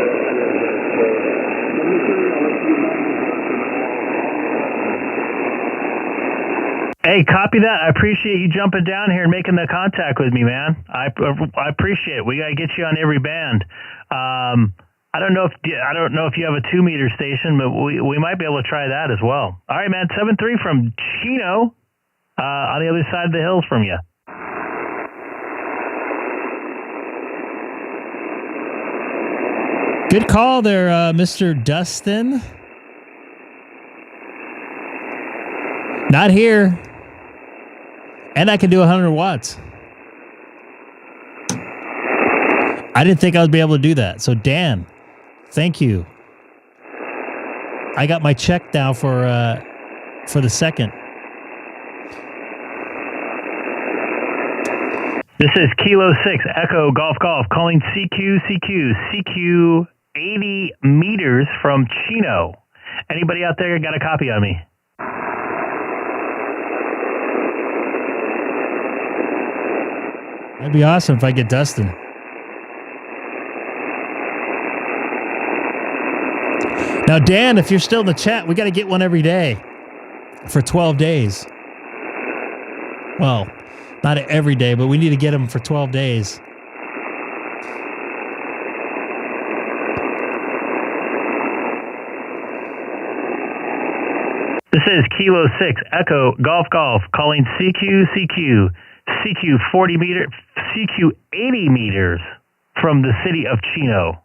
Let me see, I'll let you know. Hey, copy that. I appreciate you jumping down here and making the contact with me, man. I appreciate it. We got to get you on every band. I don't know if you have a 2-meter station, but we might be able to try that as well. All right, man. 7-3 from Chino, on the other side of the hills from you. Good call there, Mr. Dustin. Not here. And I can do 100 watts. I didn't think I would be able to do that. So, Dan, thank you. I got my check now for the second. This is Kilo 6 Echo Golf Golf calling CQ 80 meters from Chino. Anybody out there got a copy on me? That'd be awesome if I get Dustin. Now, Dan, if you're still in the chat, we got to get one every day for 12 days. Well, not every day, but we need to get them for 12 days. This is Kilo 6 Echo Golf Golf calling CQ 80 meters from the city of Chino.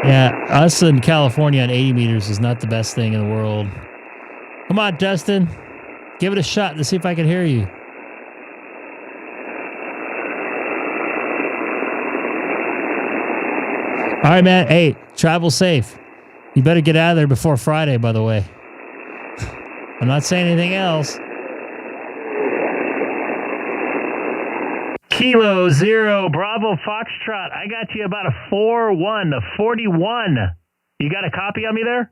Yeah, us in California on 80 meters is not the best thing in the world. Come on, Dustin. Give it a shot to see if I can hear you. All right, man. Hey, travel safe. You better get out of there before Friday, by the way. I'm not saying anything else. Kilo 0 Bravo Foxtrot. I got you about a 4-1, a 41. You got a copy of me there?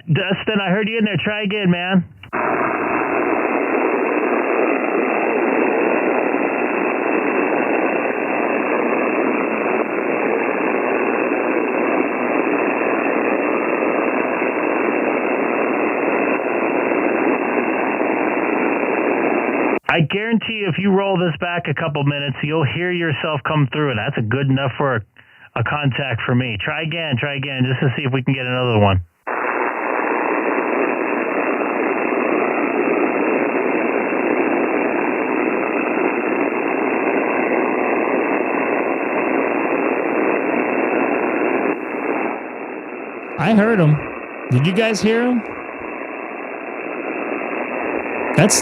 Dustin, I heard you in there. Try again, man. I guarantee you, if you roll this back a couple minutes, you'll hear yourself come through, and that's a good enough for a contact for me. Try again, just to see if we can get another one. I heard him. Did you guys hear him? That's...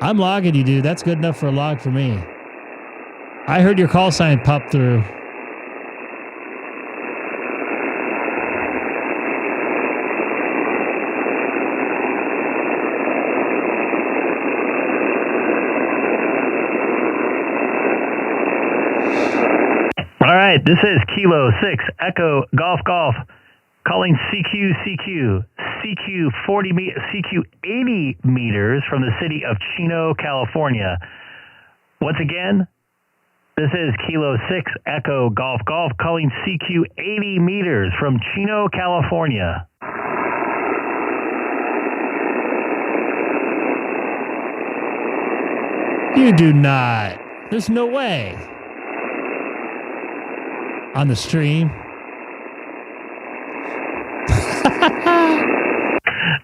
I'm logging you, dude. That's good enough for a log for me. I heard your call sign pop through. All right, this is Kilo 6 Echo Golf Golf calling CQ 80 meters from the city of Chino, California. Once again, this is Kilo 6 Echo Golf Golf calling CQ 80 meters from Chino, California. You do not. There's no way. On the stream.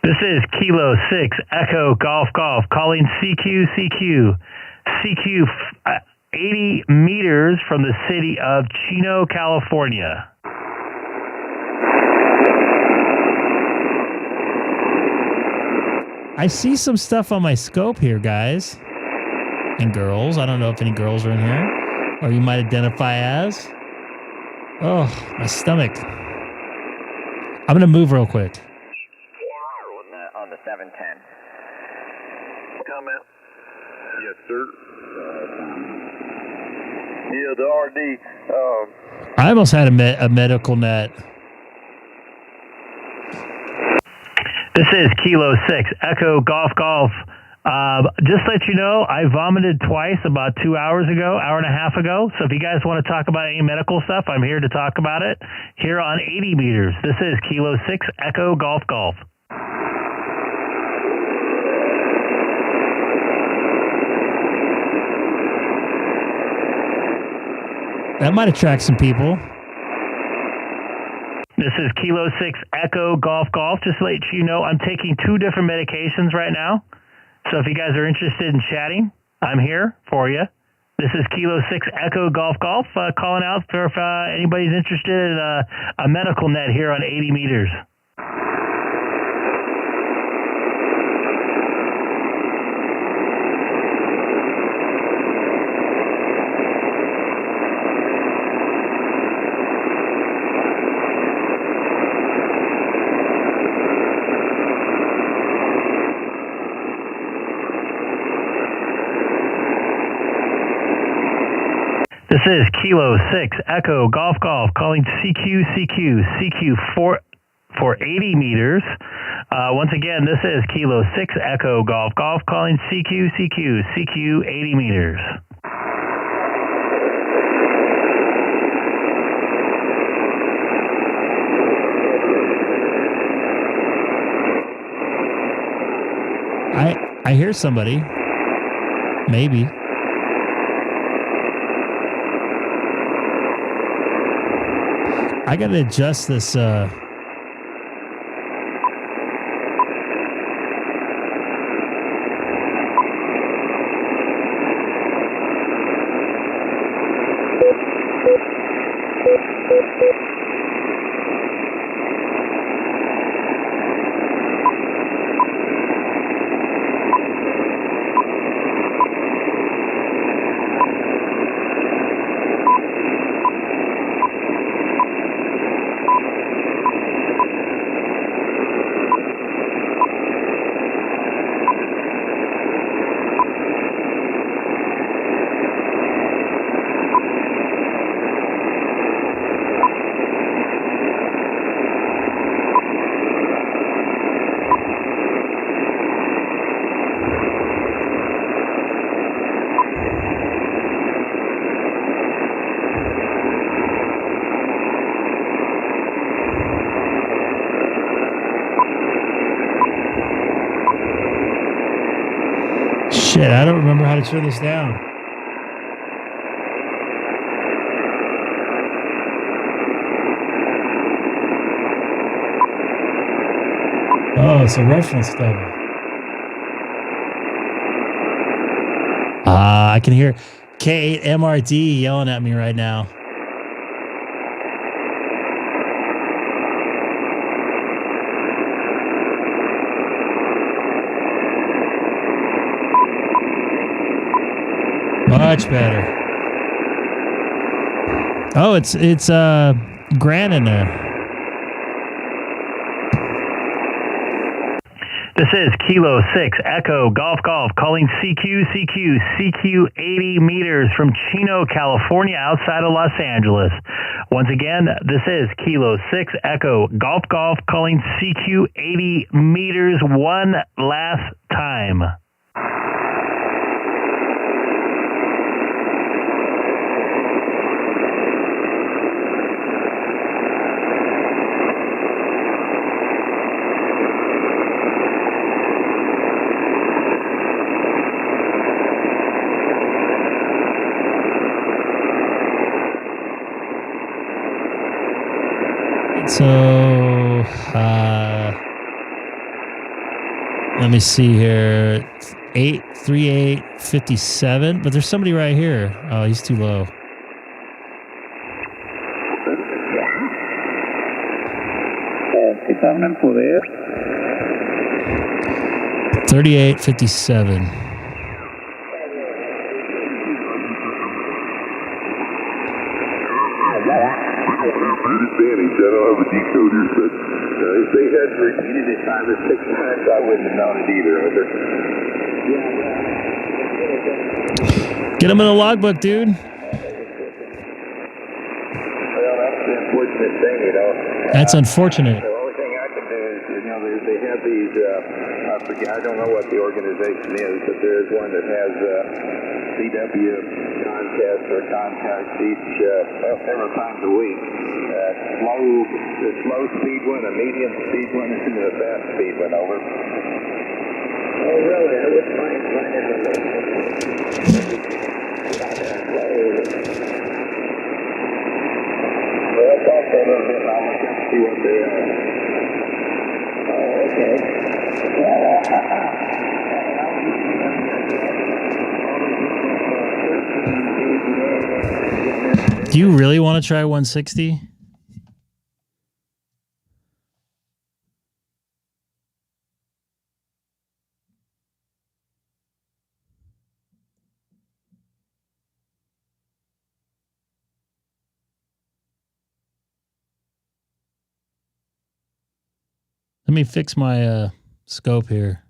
This is Kilo 6 Echo Golf Golf calling CQ 80 meters from the city of Chino, California. I see some stuff on my scope here, guys and girls. I don't know if any girls are in here, or you might identify as. Oh, my stomach. I'm gonna move real quick. On the 710. Comment. Yes, sir. Yeah, the RD. I almost had a medical net. This is Kilo 6, Echo Golf Golf. Just let you know, I vomited twice about 2 hours ago, hour and a half ago. So if you guys want to talk about any medical stuff, I'm here to talk about it here on 80 meters. This is Kilo 6, Echo Golf Golf. That might attract some people. This is Kilo 6 Echo Golf Golf. Just to let you know, I'm taking 2 different medications right now. So if you guys are interested in chatting, I'm here for you. This is Kilo 6 Echo Golf Golf, calling out for if anybody's interested in a medical net here on 80 meters. This is Kilo 6 Echo Golf Golf calling CQ for 80 meters. Once again, this is Kilo 6 Echo Golf Golf calling CQ 80 meters. I hear somebody. Maybe. I gotta adjust this. Shit, I don't remember how to turn this down. Oh, it's a reference level. I can hear K8 MRD yelling at me right now. Much better. Oh, it's Grant in there. This is Kilo 6 Echo Golf Golf calling CQ 80 meters from Chino, California, outside of Los Angeles. Once again, this is Kilo 6 Echo Golf Golf calling CQ 80 meters one last time. So, let me see here. 83857, but there's somebody right here. Oh, he's too low. 3857. Advantage. I don't have a decoder, but if they had repeated it 5 or 6 times, I wouldn't have known it either. Get him in the logbook, dude. Well, that's the unfortunate thing, you know. That's unfortunate. The only thing I can do is, you know, they have these, I forget, I don't know what the organization is, but there's one that has CW contests or contacts each several times a week. The slow speed one, a medium speed one, and the fast speed one, over. Oh, really? I wouldn't mind playing with it. Well, I'll talk to a little bit, and I'll look and see what they are. Oh, okay. Do you really want to try 160? Let me fix my scope here.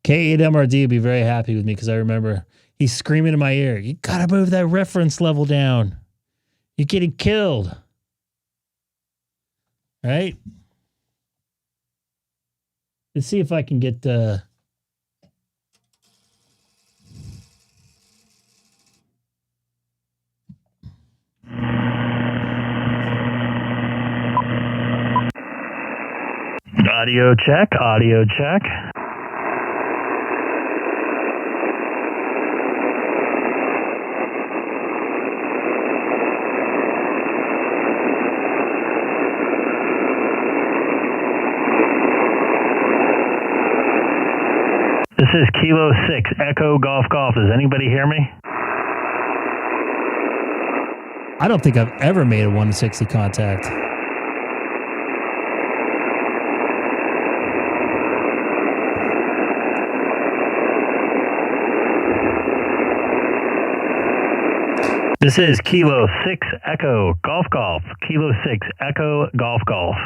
K8 MRD would be very happy with me because I remember he's screaming in my ear, "You gotta move that reference level down. You're getting killed." Right? Let's see if I can get Audio check, audio check. This is Kilo 6, Echo Golf Golf. Does anybody hear me? I don't think I've ever made a 160 contact. This is Kilo 6 Echo Golf Golf. Kilo 6 Echo Golf Golf.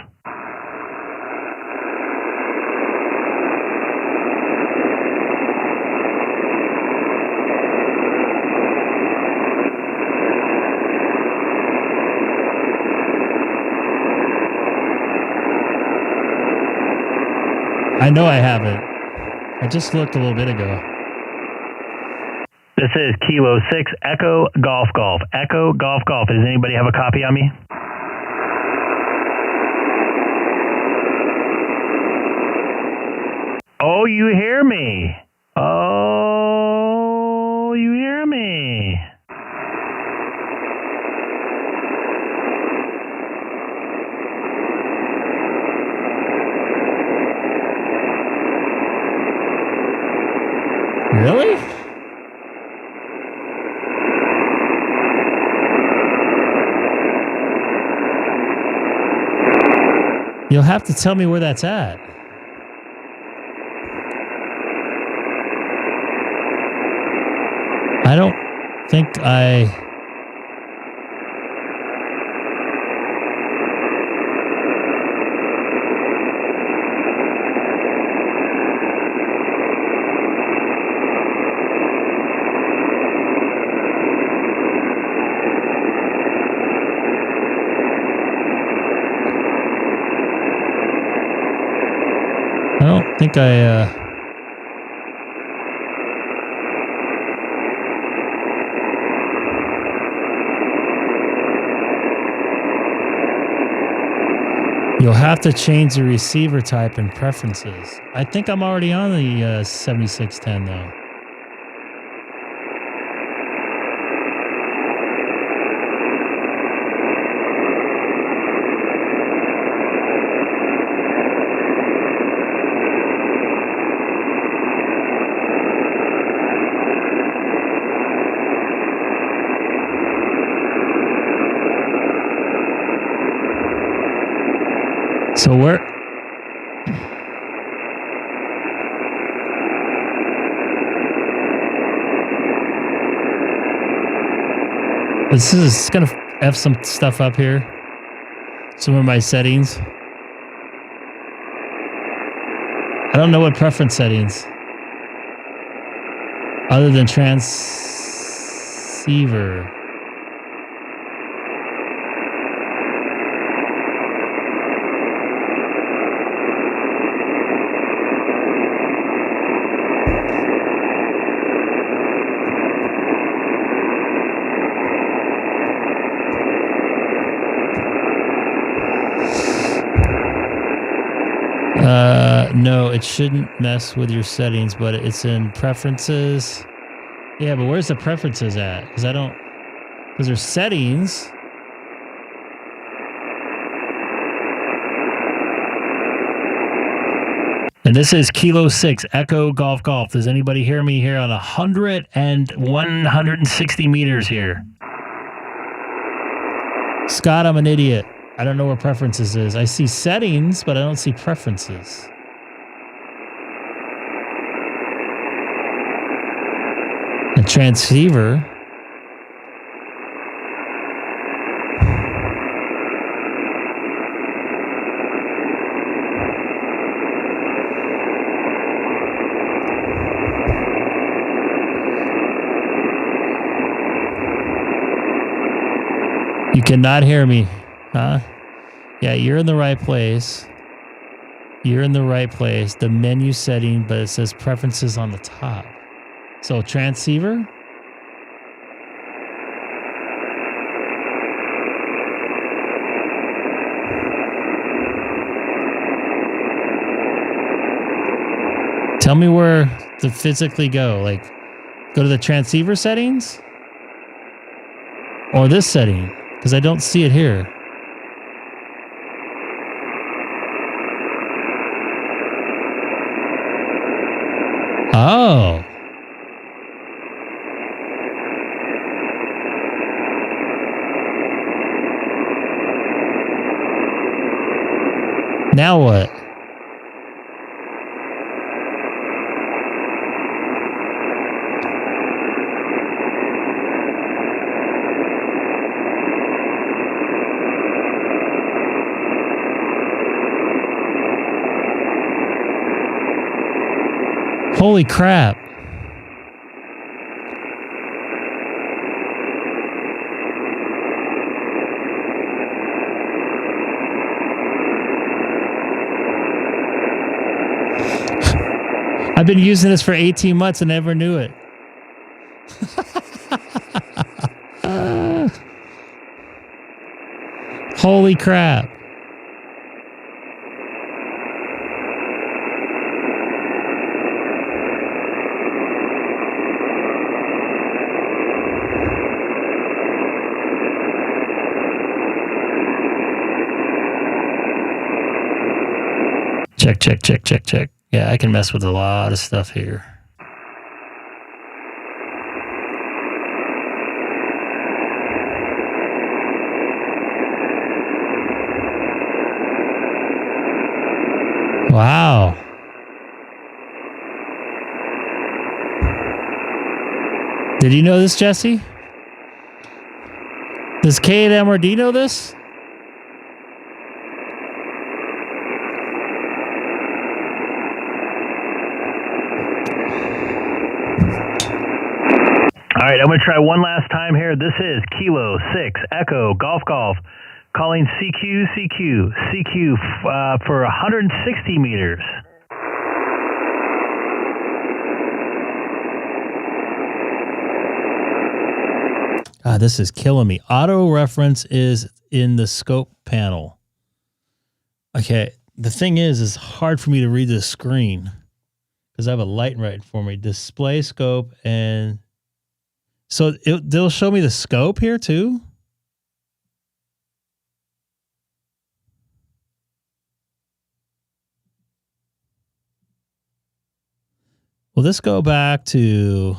I know I haven't. I just looked a little bit ago. This is Kilo 6 Echo Golf Golf. Echo Golf Golf. Does anybody have a copy on me? Oh, you hear me. Oh, you hear me. Really? You'll have to tell me where that's at. I don't think I... You'll have to change the receiver type and preferences. I think I'm already on the 7610 though. So where? This is gonna F some stuff up here. Some of my settings. I don't know what preference settings. Other than transceiver. No, it shouldn't mess with your settings, but it's in preferences. Yeah, but where's the preferences at? Because there's settings. And this is Kilo 6 Echo Golf Golf. Does anybody hear me here on 100 and 160 meters here? Scott, I'm an idiot. I don't know where preferences is. I see settings, but I don't see preferences. A transceiver. You cannot hear me, huh? Yeah, you're in the right place. You're in the right place. The menu setting, but it says preferences on the top. So transceiver. Tell me where to physically go. Like, go to the transceiver settings? Or this setting? Because I don't see it here. Oh. Now what? Holy crap. I've been using this for 18 months and never knew it. Holy crap. Check. Yeah, I can mess with a lot of stuff here. Wow. Did you know this, Jesse? Does K8MRD know this? All right, I'm going to try one last time here. This is Kilo 6 Echo Golf Golf calling CQ for 160 meters. This is killing me. Auto reference is in the scope panel. Okay, the thing is, it's hard for me to read the screen because I have a light right for me. Display scope, and so they'll show me the scope here too. Will this go back to...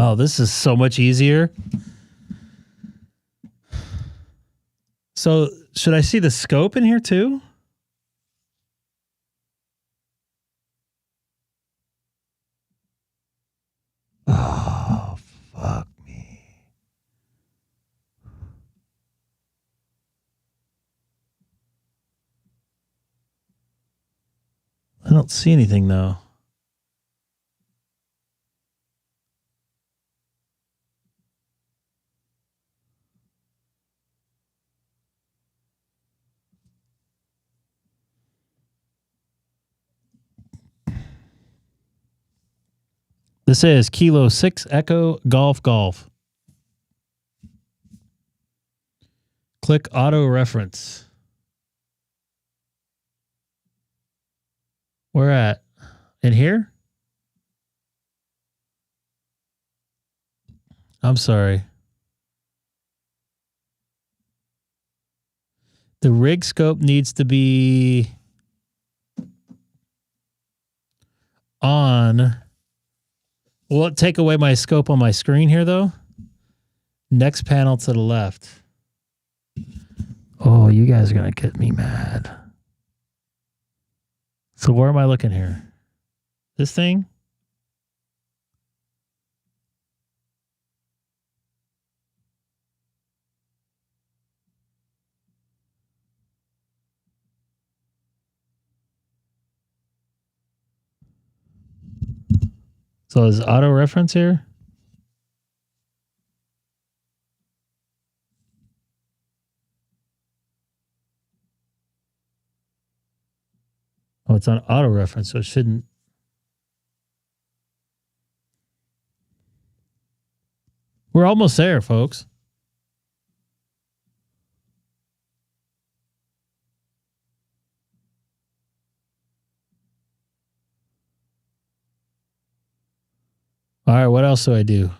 Oh, this is so much easier. So should I see the scope in here too? Oh, fuck me. I don't see anything though. This is Kilo 6 Echo Golf Golf. Click auto reference. Where at? In here? I'm sorry. The rig scope needs to be on. Will it take away my scope on my screen here, though? Next panel to the left. Oh, you guys are going to get me mad. So where am I looking here? This thing? So is auto reference here? Oh, it's on auto reference, so it shouldn't. We're almost there, folks. All right, what else do I do?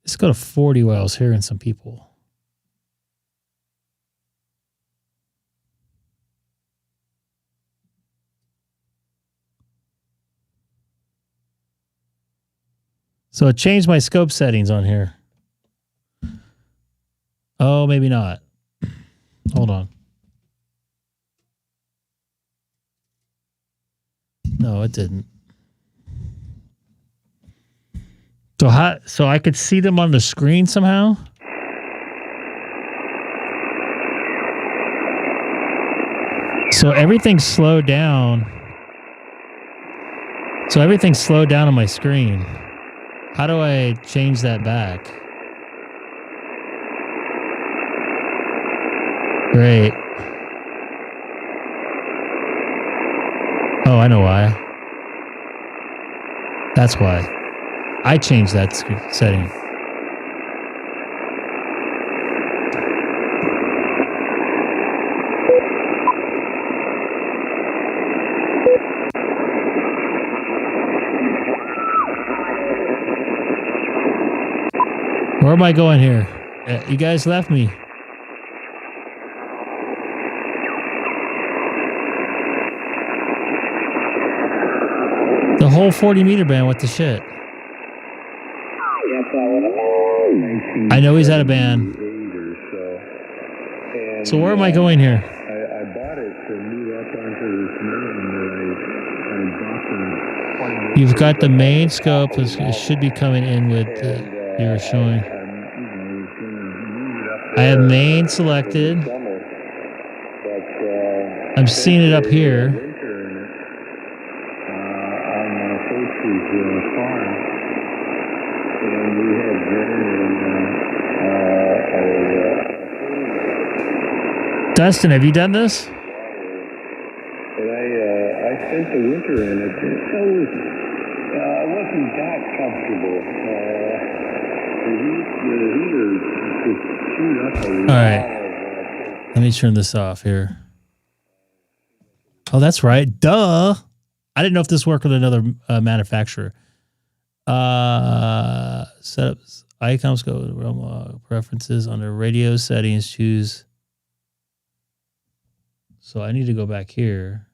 Let's go to 40 while I was hearing some people. So it changed my scope settings on here. Oh, maybe not. Hold on. No, it didn't. So I could see them on the screen somehow? So everything's slowed down. So everything's slowed down on my screen. How do I change that back? Great. Oh, I know why. That's why. I changed that setting. Where am I going here? You guys left me. The whole 40 meter band, what the shit? I know he's out of band. So where am I going here? I bought it to move up onto this main that I bought. You've got the main scope. It should be coming in with you were showing. I have main selected. I'm seeing it up here. Dustin, have you done this? And I spent the winter in it. I wasn't that comfortable. The heater just chewed up a lot. All right. Let me turn this off here. Oh, that's right. Duh. I didn't know if this worked with another manufacturer. Setups. Icom go preferences under radio settings. Choose. So I need to go back here.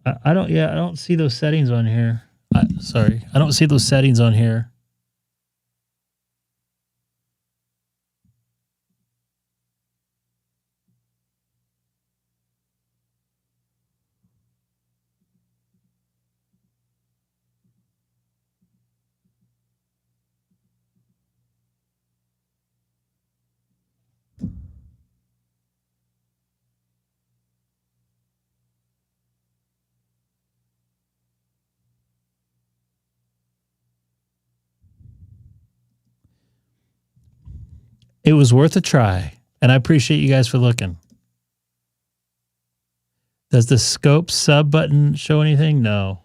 I don't. Yeah, I don't see those settings on here. Sorry, I don't see those settings on here. It was worth a try, and I appreciate you guys for looking. Does the scope sub button show anything? No.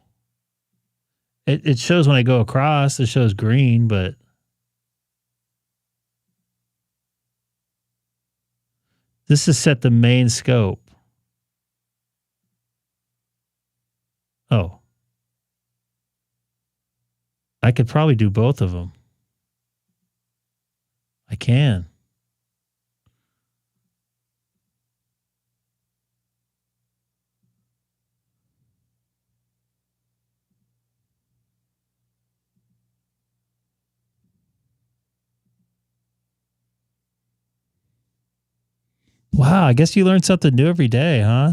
It shows when I go across. It shows green, but this is set the main scope. Oh. I could probably do both of them. I can. Wow, I guess you learn something new every day, huh?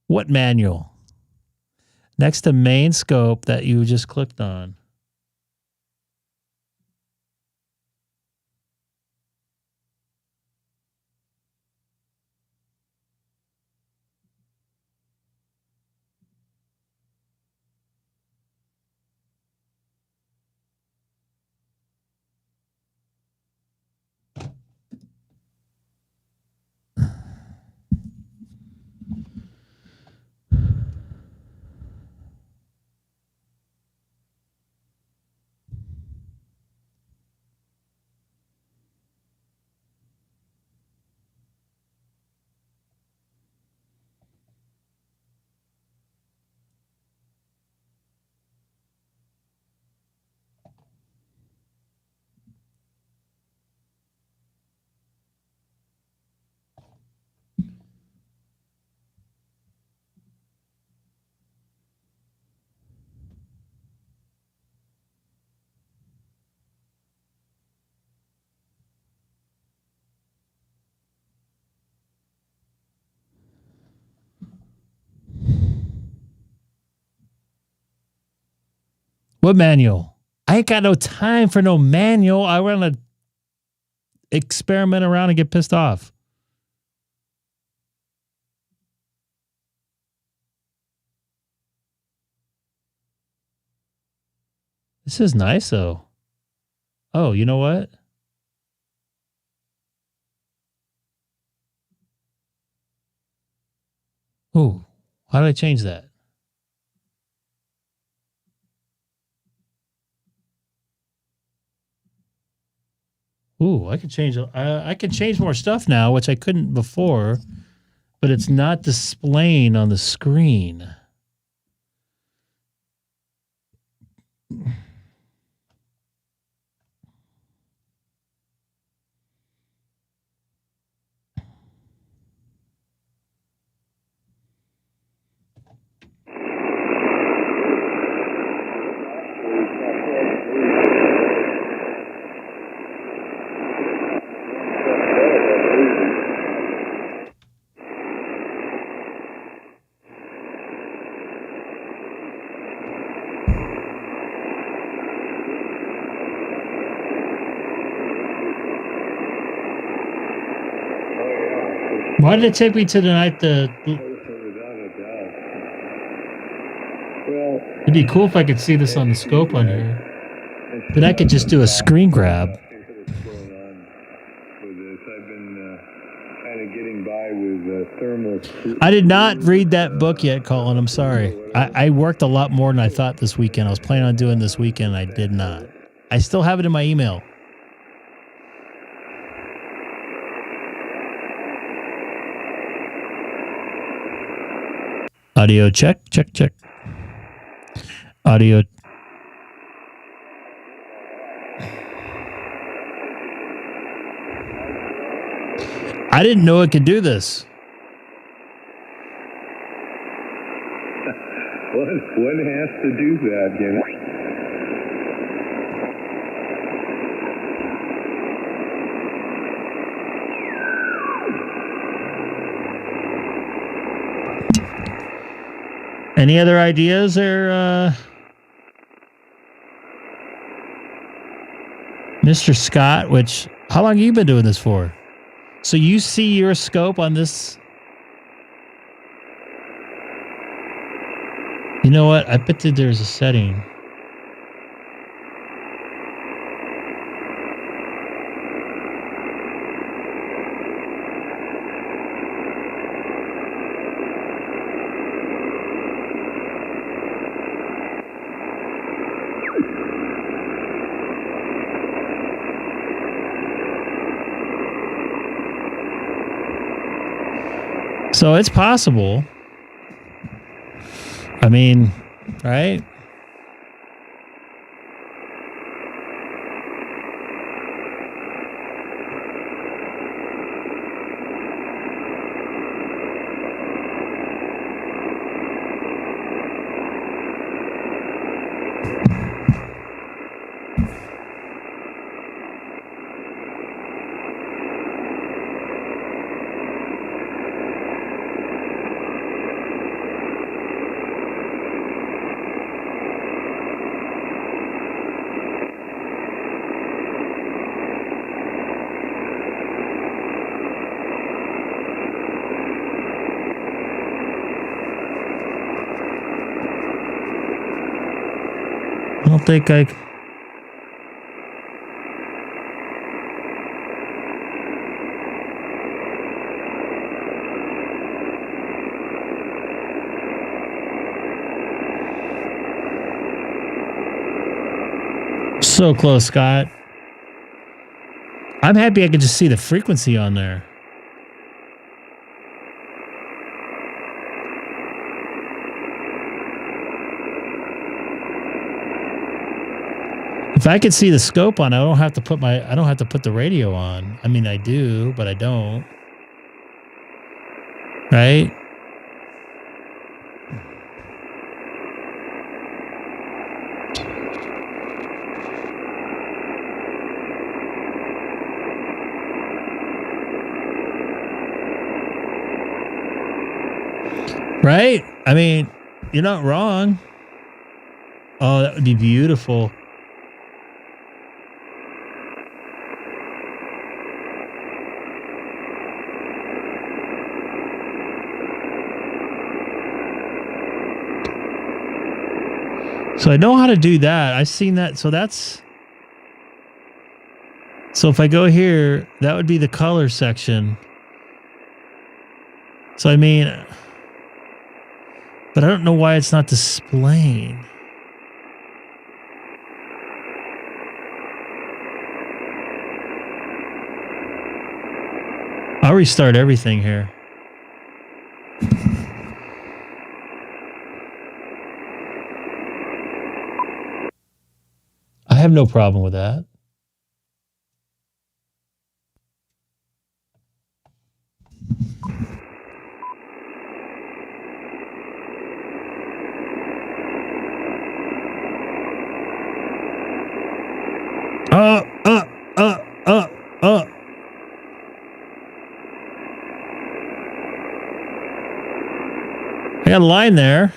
What manual? Next to main scope that you just clicked on. What manual? I ain't got no time for no manual. I want to experiment around and get pissed off. This is nice, though. Oh, you know what? Ooh, how did I change that? Ooh, I can change. I can change more stuff now, which I couldn't before, but it's not displaying on the screen. Why did it take me to the night? It'd be cool if I could see this on the scope on here. Then I could just do a screen grab. I did not read that book yet, Colin. I'm sorry. I worked a lot more than I thought this weekend. I was planning on doing this weekend. I did not. I still have it in my email. Audio check, check, check. Audio. I didn't know it could do this. One has to do that, you know. Any other ideas there, Mr. Scott? How long have you been doing this for? So you see your scope on this? You know what? I bet that there's a setting. So it's possible. I mean, right? I don't think I... So close, Scott. I'm happy I could just see the frequency on there. If I could see the scope on, I don't have to put the radio on. I mean, I do, but I don't. Right? Right? I mean, you're not wrong. Oh, that would be beautiful. So I know how to do that. I've seen that. So if I go here, that would be the color section. So I mean, but I don't know why it's not displaying. I'll restart everything here. I have no problem with that. I got a line there.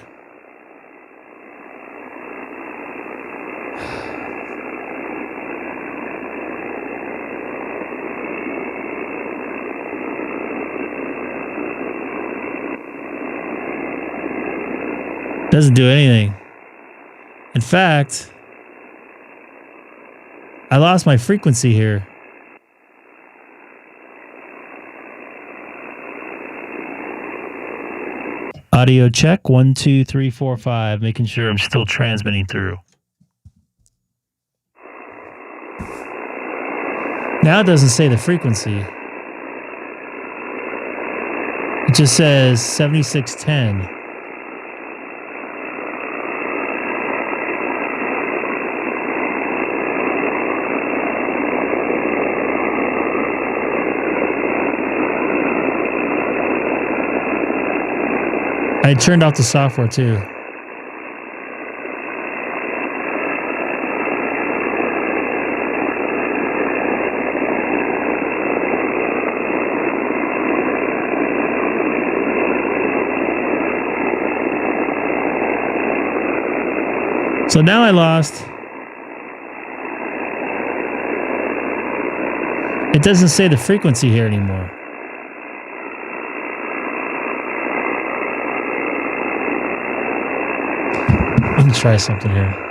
Doesn't do anything. In fact, I lost my frequency here. Audio check 1 2 3 4 5, making sure I'm still transmitting through. Now it doesn't say the frequency. It just says 7610. I turned off the software too. So now I lost. It doesn't say the frequency here anymore. Let me try something here.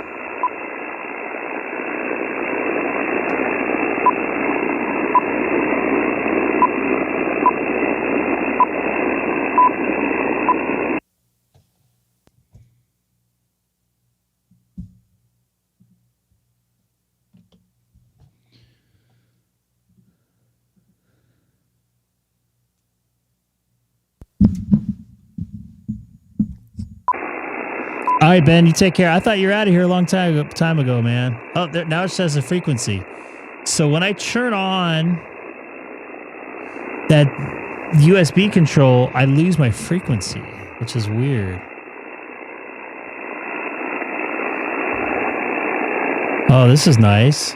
All right, Ben, you take care. I thought you were out of here a long time ago, man. Oh, there, now it says the frequency. So when I turn on that USB control, I lose my frequency, which is weird. Oh, this is nice.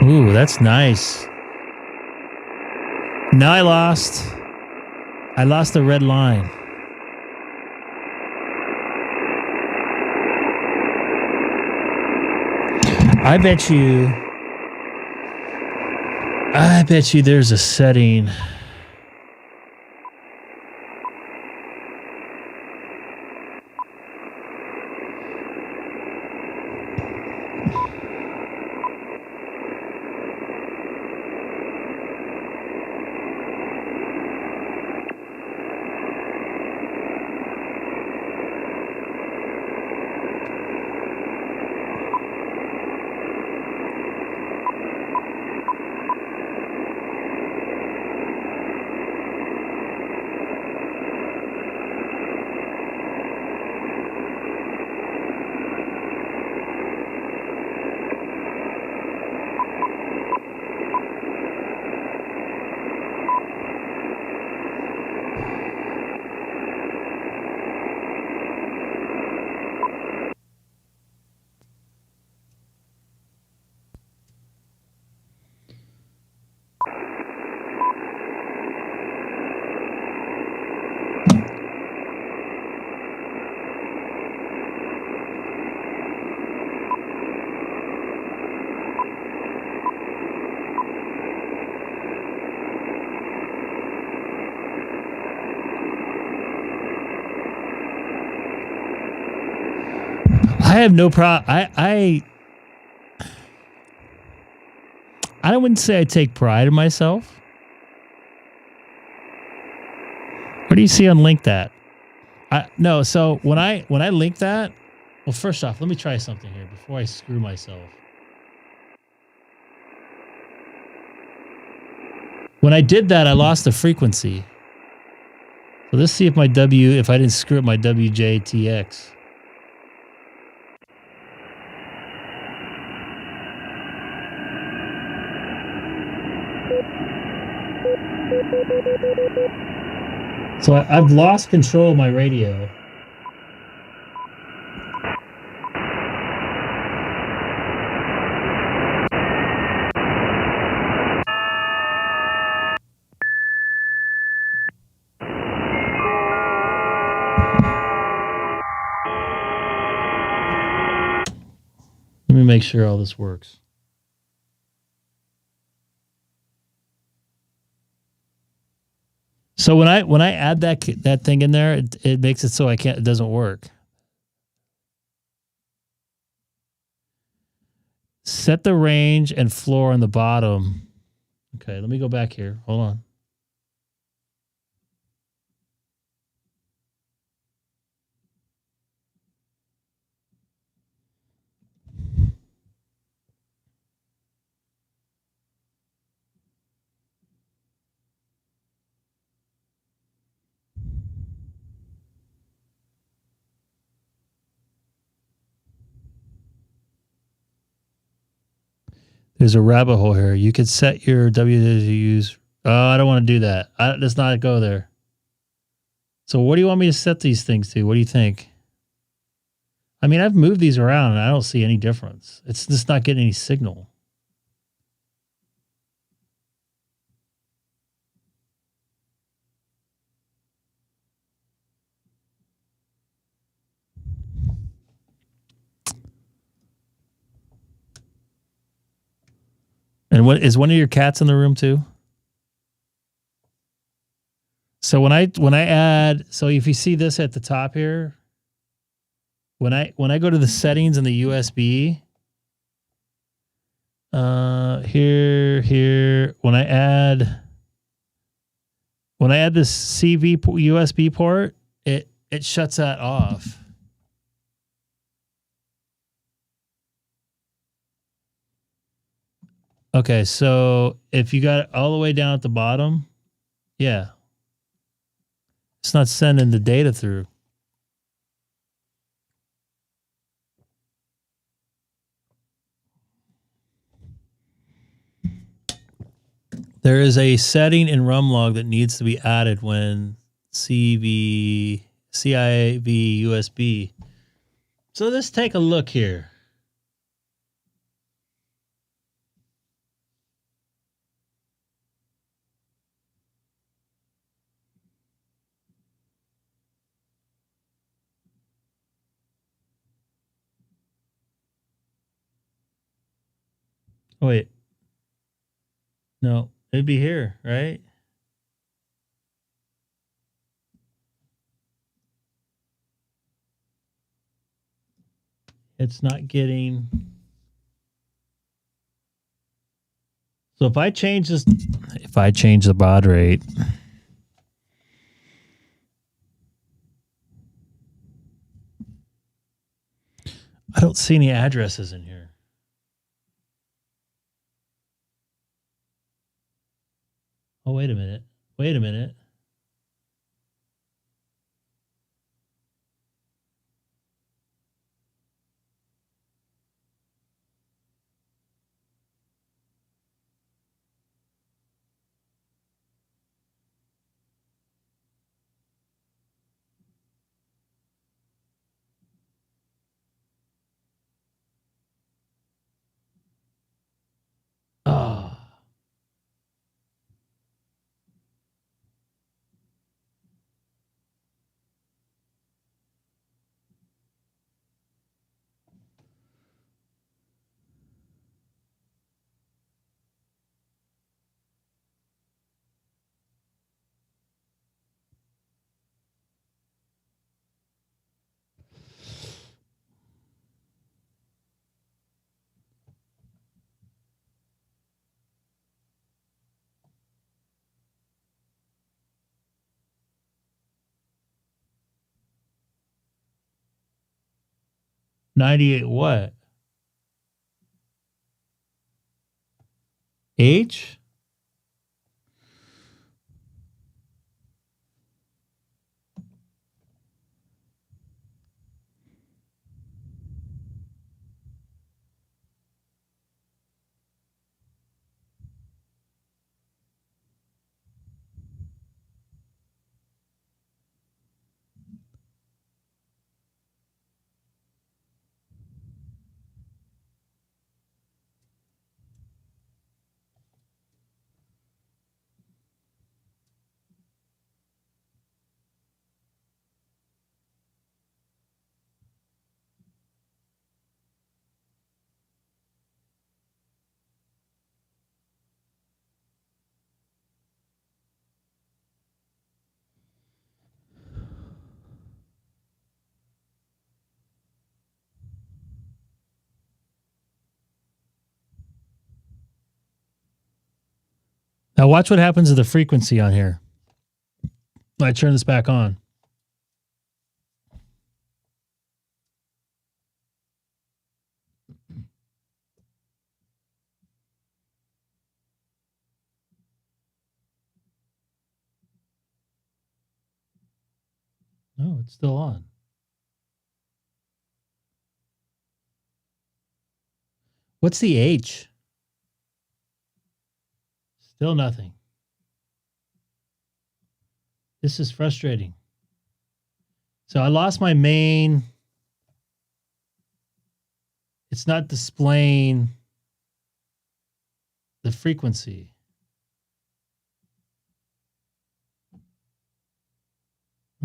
Ooh, that's nice. Now I lost the red line. I bet you there's a setting. I have no problem. I wouldn't say I take pride in myself. What do you see on link that? No. So when I link that, well, first off, let me try something here before I screw myself. When I did that, I lost the frequency. So let's see if my if I didn't screw up my WJTX. So I've lost control of my radio. Let me make sure all this works. So when I add that thing in there, it makes it so it doesn't work. Set the range and floor on the bottom. Okay, let me go back here. Hold on. There's a rabbit hole here. You could set your WWUs. Oh, I don't want to do that. Let's not go there. So what do you want me to set these things to? What do you think? I mean, I've moved these around and I don't see any difference. It's just not getting any signal. And what is one of your cats in the room too? So when I add, so if you see this at the top here, when I go to the settings in the USB, here when I add this CV USB port, it shuts that off. Okay, so if you got it all the way down at the bottom, yeah. It's not sending the data through. There is a setting in RumLog that needs to be added when CIV USB. So let's take a look here. Oh, wait. No, it'd be here, right? It's not getting. So if I change this, if I change the baud rate, I don't see any addresses in here. Oh, wait a minute. Wait a minute. Oh. $98 what? H? Now watch what happens to the frequency on here. I turn this back on. No, it's still on. What's the H? Still nothing. This is frustrating. So I lost my main. It's not displaying the frequency.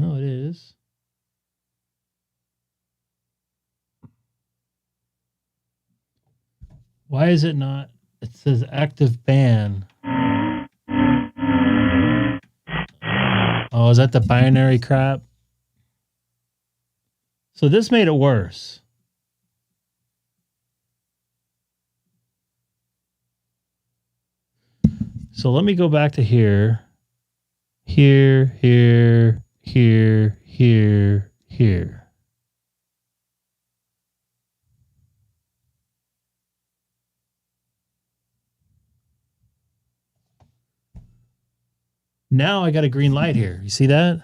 Oh, it is. Why is it not? It says active band. Oh, is that the binary crap? So this made it worse. So let me go back to here. Here, here, here, here, here. Now I got a green light here. You see that?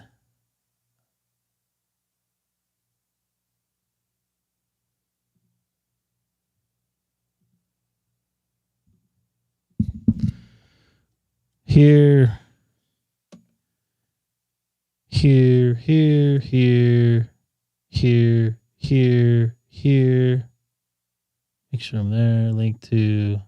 Here, here, here, here, here, here, here. Make sure I'm there. Link to.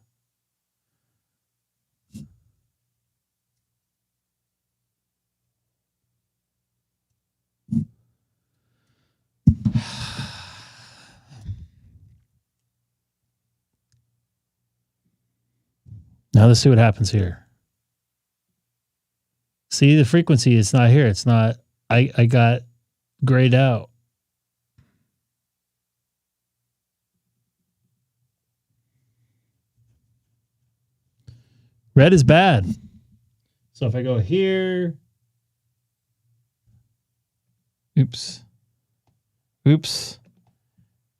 Now let's see what happens here. See the frequency, it's not here. It's not, I got grayed out. Red is bad. So if I go here, oops,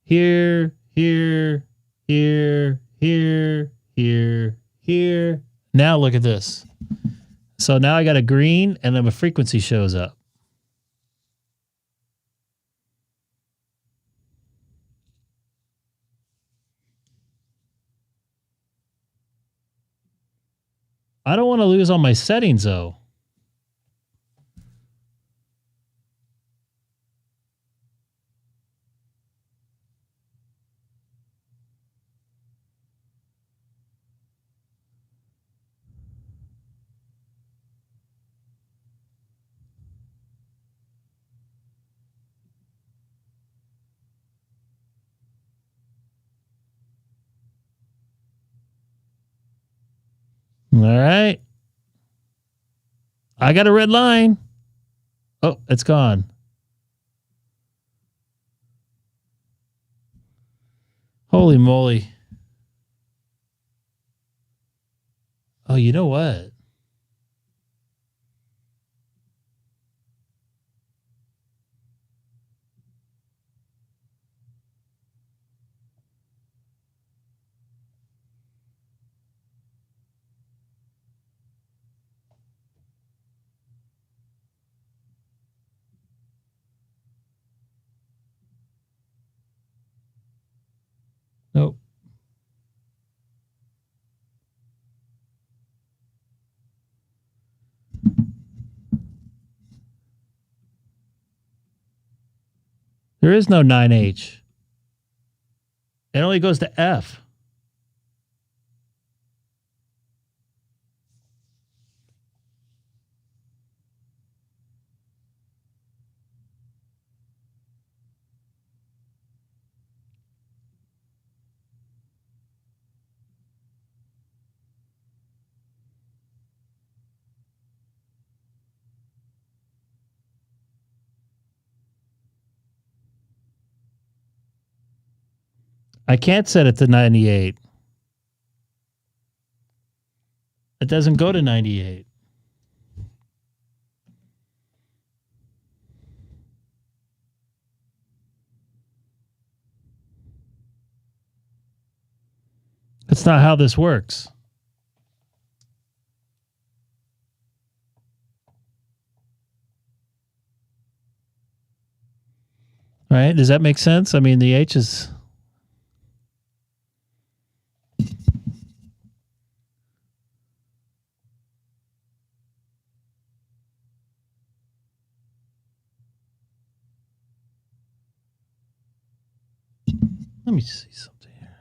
here, here, here, here, here, here. Now look at this. So now I got a green and then a frequency shows up. I don't want to lose all my settings though. All right. I got a red line. Oh, it's gone. Holy moly. Oh, you know what? Nope. There is no 9H. It only goes to F. I can't set it to 98. It doesn't go to 98. That's not how this works. All right, does that make sense? I mean, the H is... Let me see something here.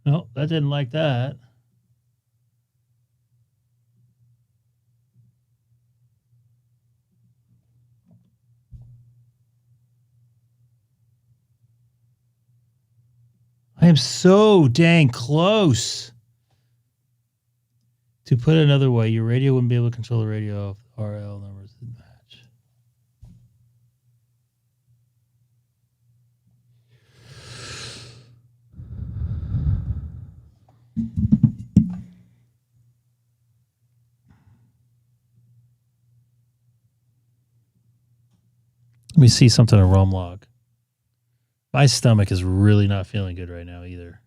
No, that didn't like that. I am so dang close. To put it another way, your radio wouldn't be able to control the radio if RL numbers didn't match. Let me see something in ROM log. My stomach is really not feeling good right now either.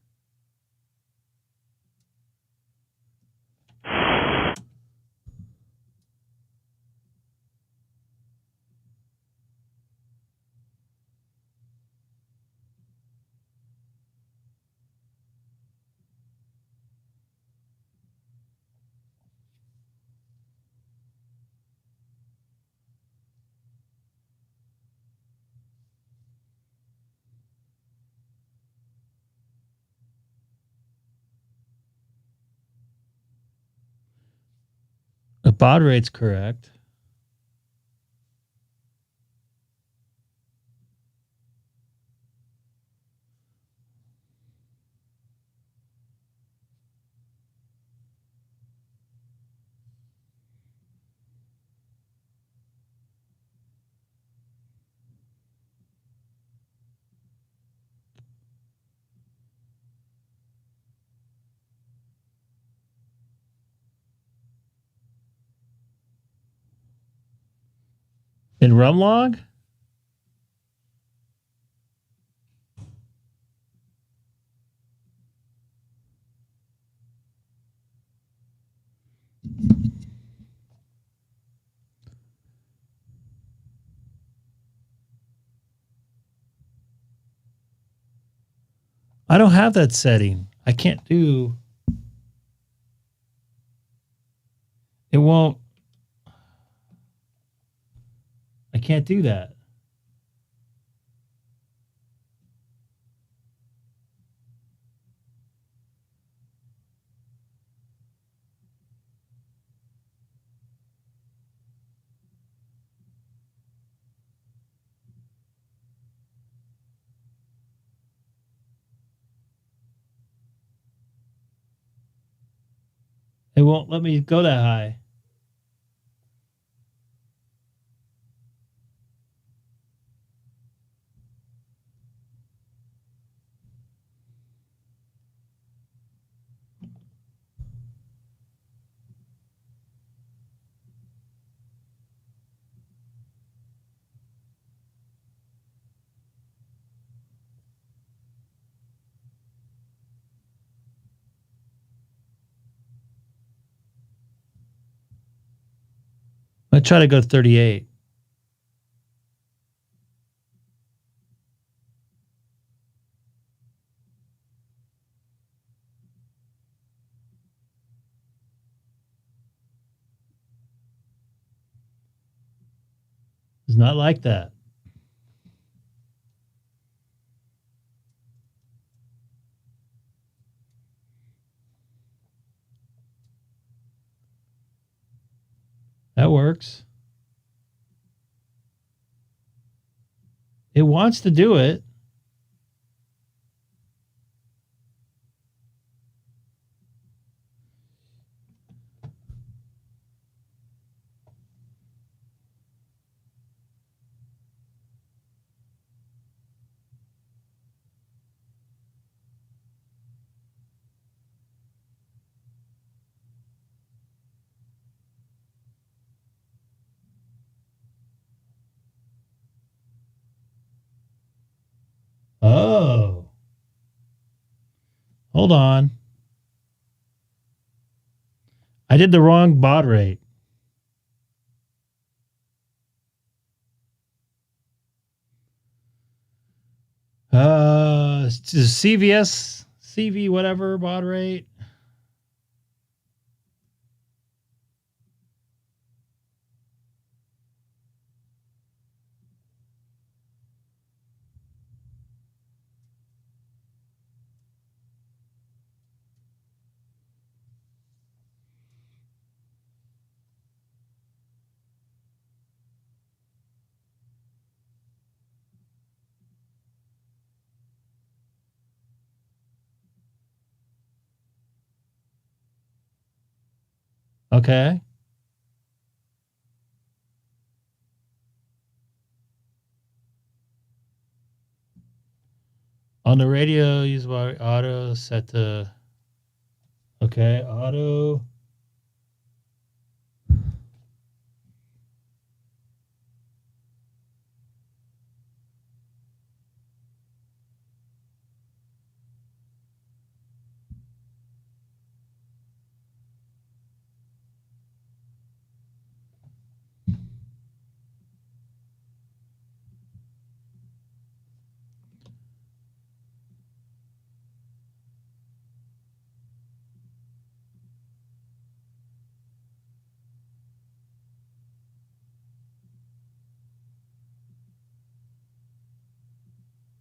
The baud rate's correct. In ROM log? I don't have that setting. I can't do. It won't. I can't do that. It won't let me go that high. I try to go 38. It's not like that. That works. It wants to do it. Oh. Hold on. I did the wrong baud rate. CVS, CV, whatever, baud rate. Okay. On the radio, use auto set to. Okay, auto.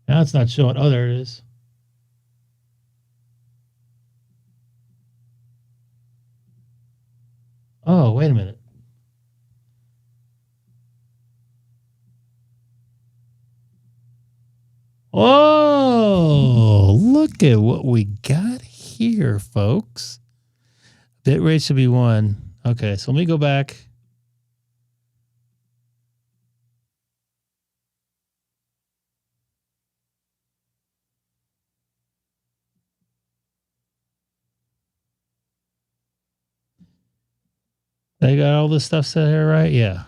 Now it's not showing. Oh, there it is. Oh, wait a minute. Oh, look at what we got here, folks. Bit rate should be 1. Okay, so let me go back. They got all this stuff set here, right? Yeah.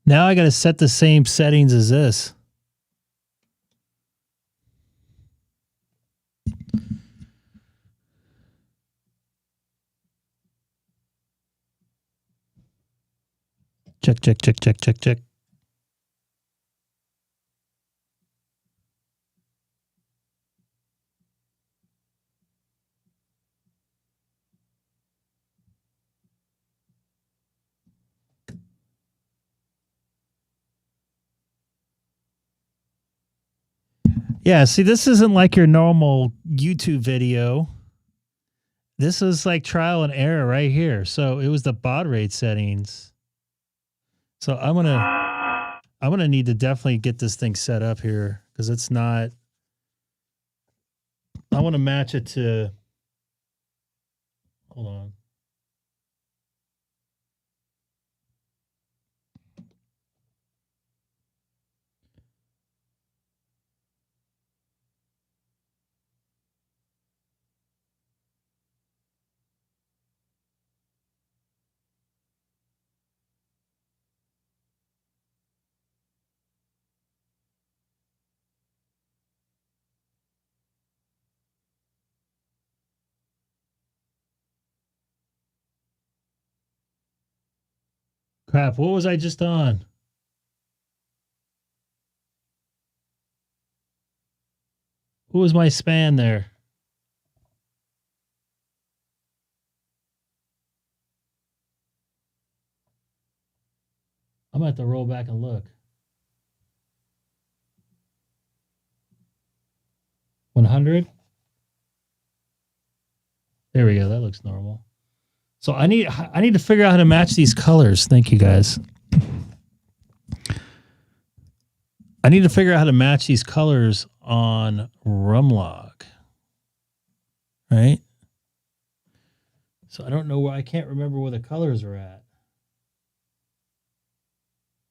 Now I got to set the same settings as this. Check, check, check, check, check, check. Yeah, see, this isn't like your normal YouTube video. This is like trial and error right here. So it was the baud rate settings. So I'm gonna need to definitely get this thing set up here because it's not. I want to match it to. Hold on. Crap, what was I just on? What was my span there? I'm going to have to roll back and look. 100? There we go. That looks normal. So I need to figure out how to match these colors. Thank you, guys. I need to figure out how to match these colors on Rumlog. Right? So I don't know where, I can't remember where the colors are at.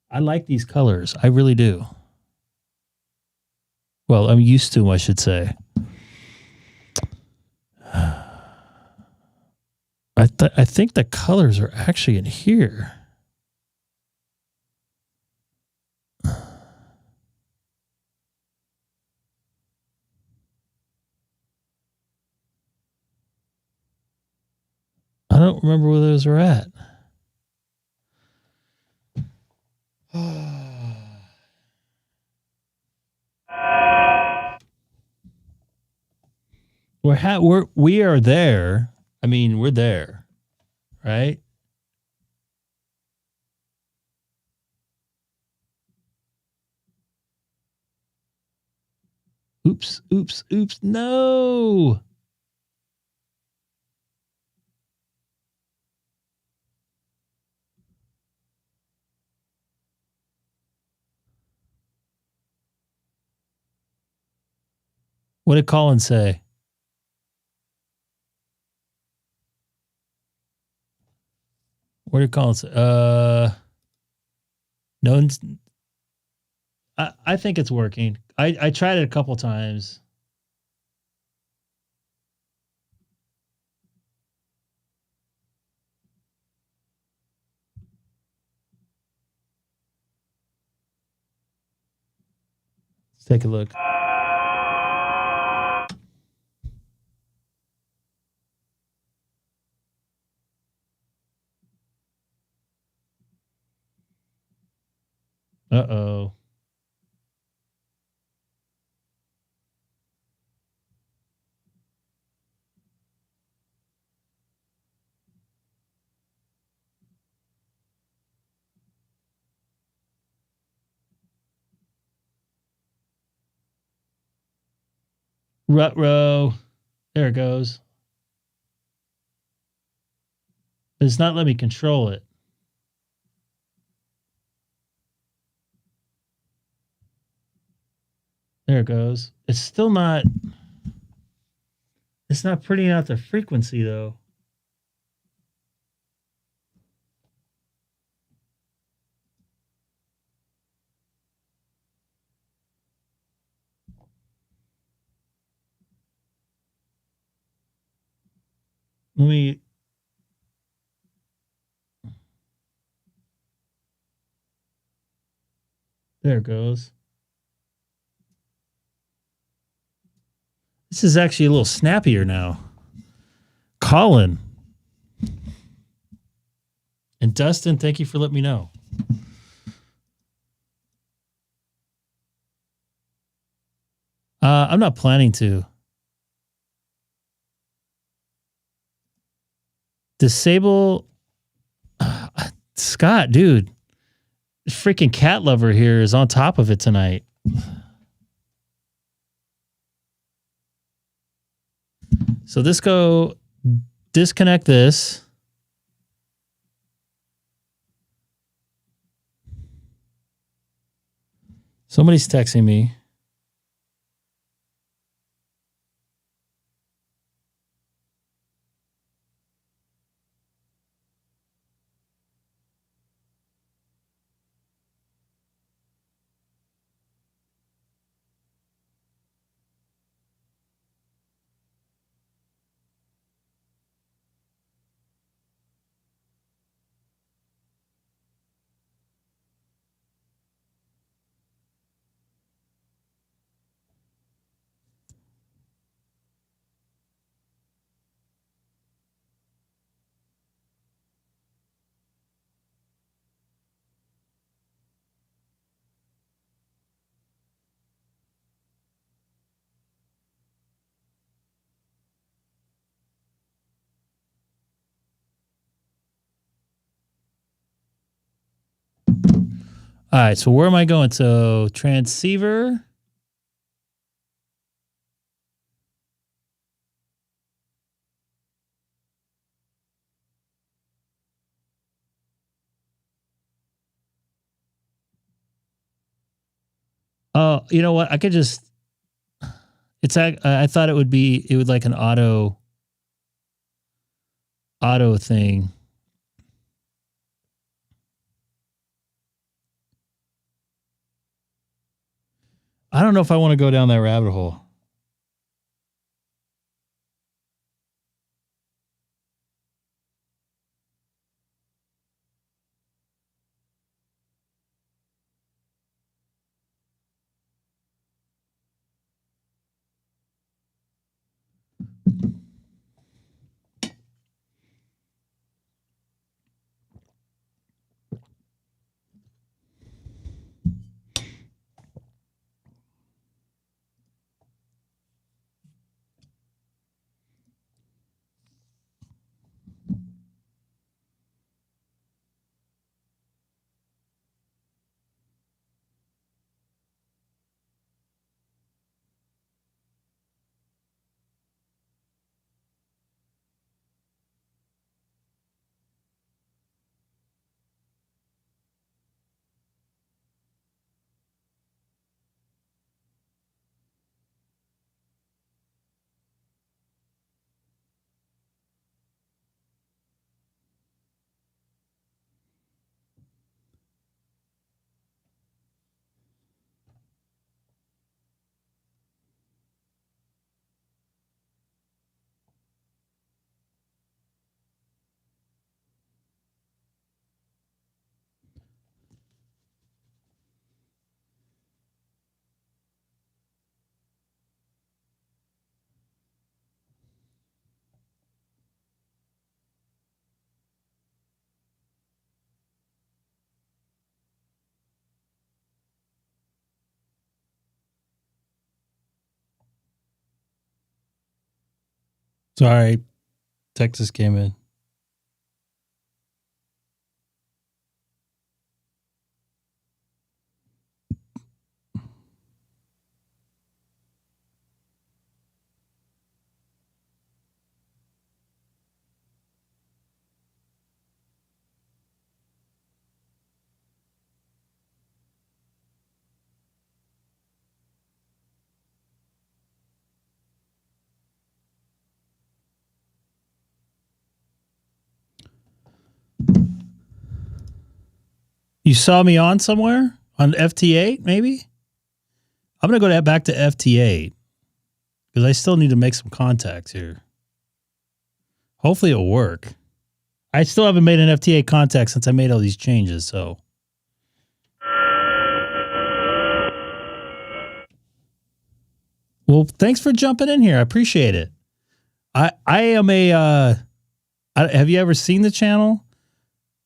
I like these colors. I really do. Well, I'm used to them, I should say. I think the colors are actually in here. I don't remember where those are at. We are there. I mean, we're there, right? Oops, oops, oops. No. What did Colin say? What did Colin say? No one's, I think it's working. I tried it a couple times. Let's take a look. Uh-oh. Ruh-roh. There it goes. But it's not letting me control it. There it goes. It's still not... It's not printing out the frequency, though. Let me... There it goes. This is actually a little snappier now. Colin. And Dustin, thank you for letting me know. I'm not planning to. Disable. Scott, dude. Freaking cat lover here is on top of it tonight. So this go disconnect this. Somebody's texting me. All right, so where am I going? So transceiver. Oh, you know what? I could just. It's. I thought it would like an auto thing. I don't know if I want to go down that rabbit hole. Sorry, Texas came in. You saw me on somewhere on FT8, maybe? I'm going to go back to FT8 because I still need to make some contacts here. Hopefully it'll work. I still haven't made an FT8 contact since I made all these changes, so. Well, thanks for jumping in here. I appreciate it. I am a, have you ever seen the channel?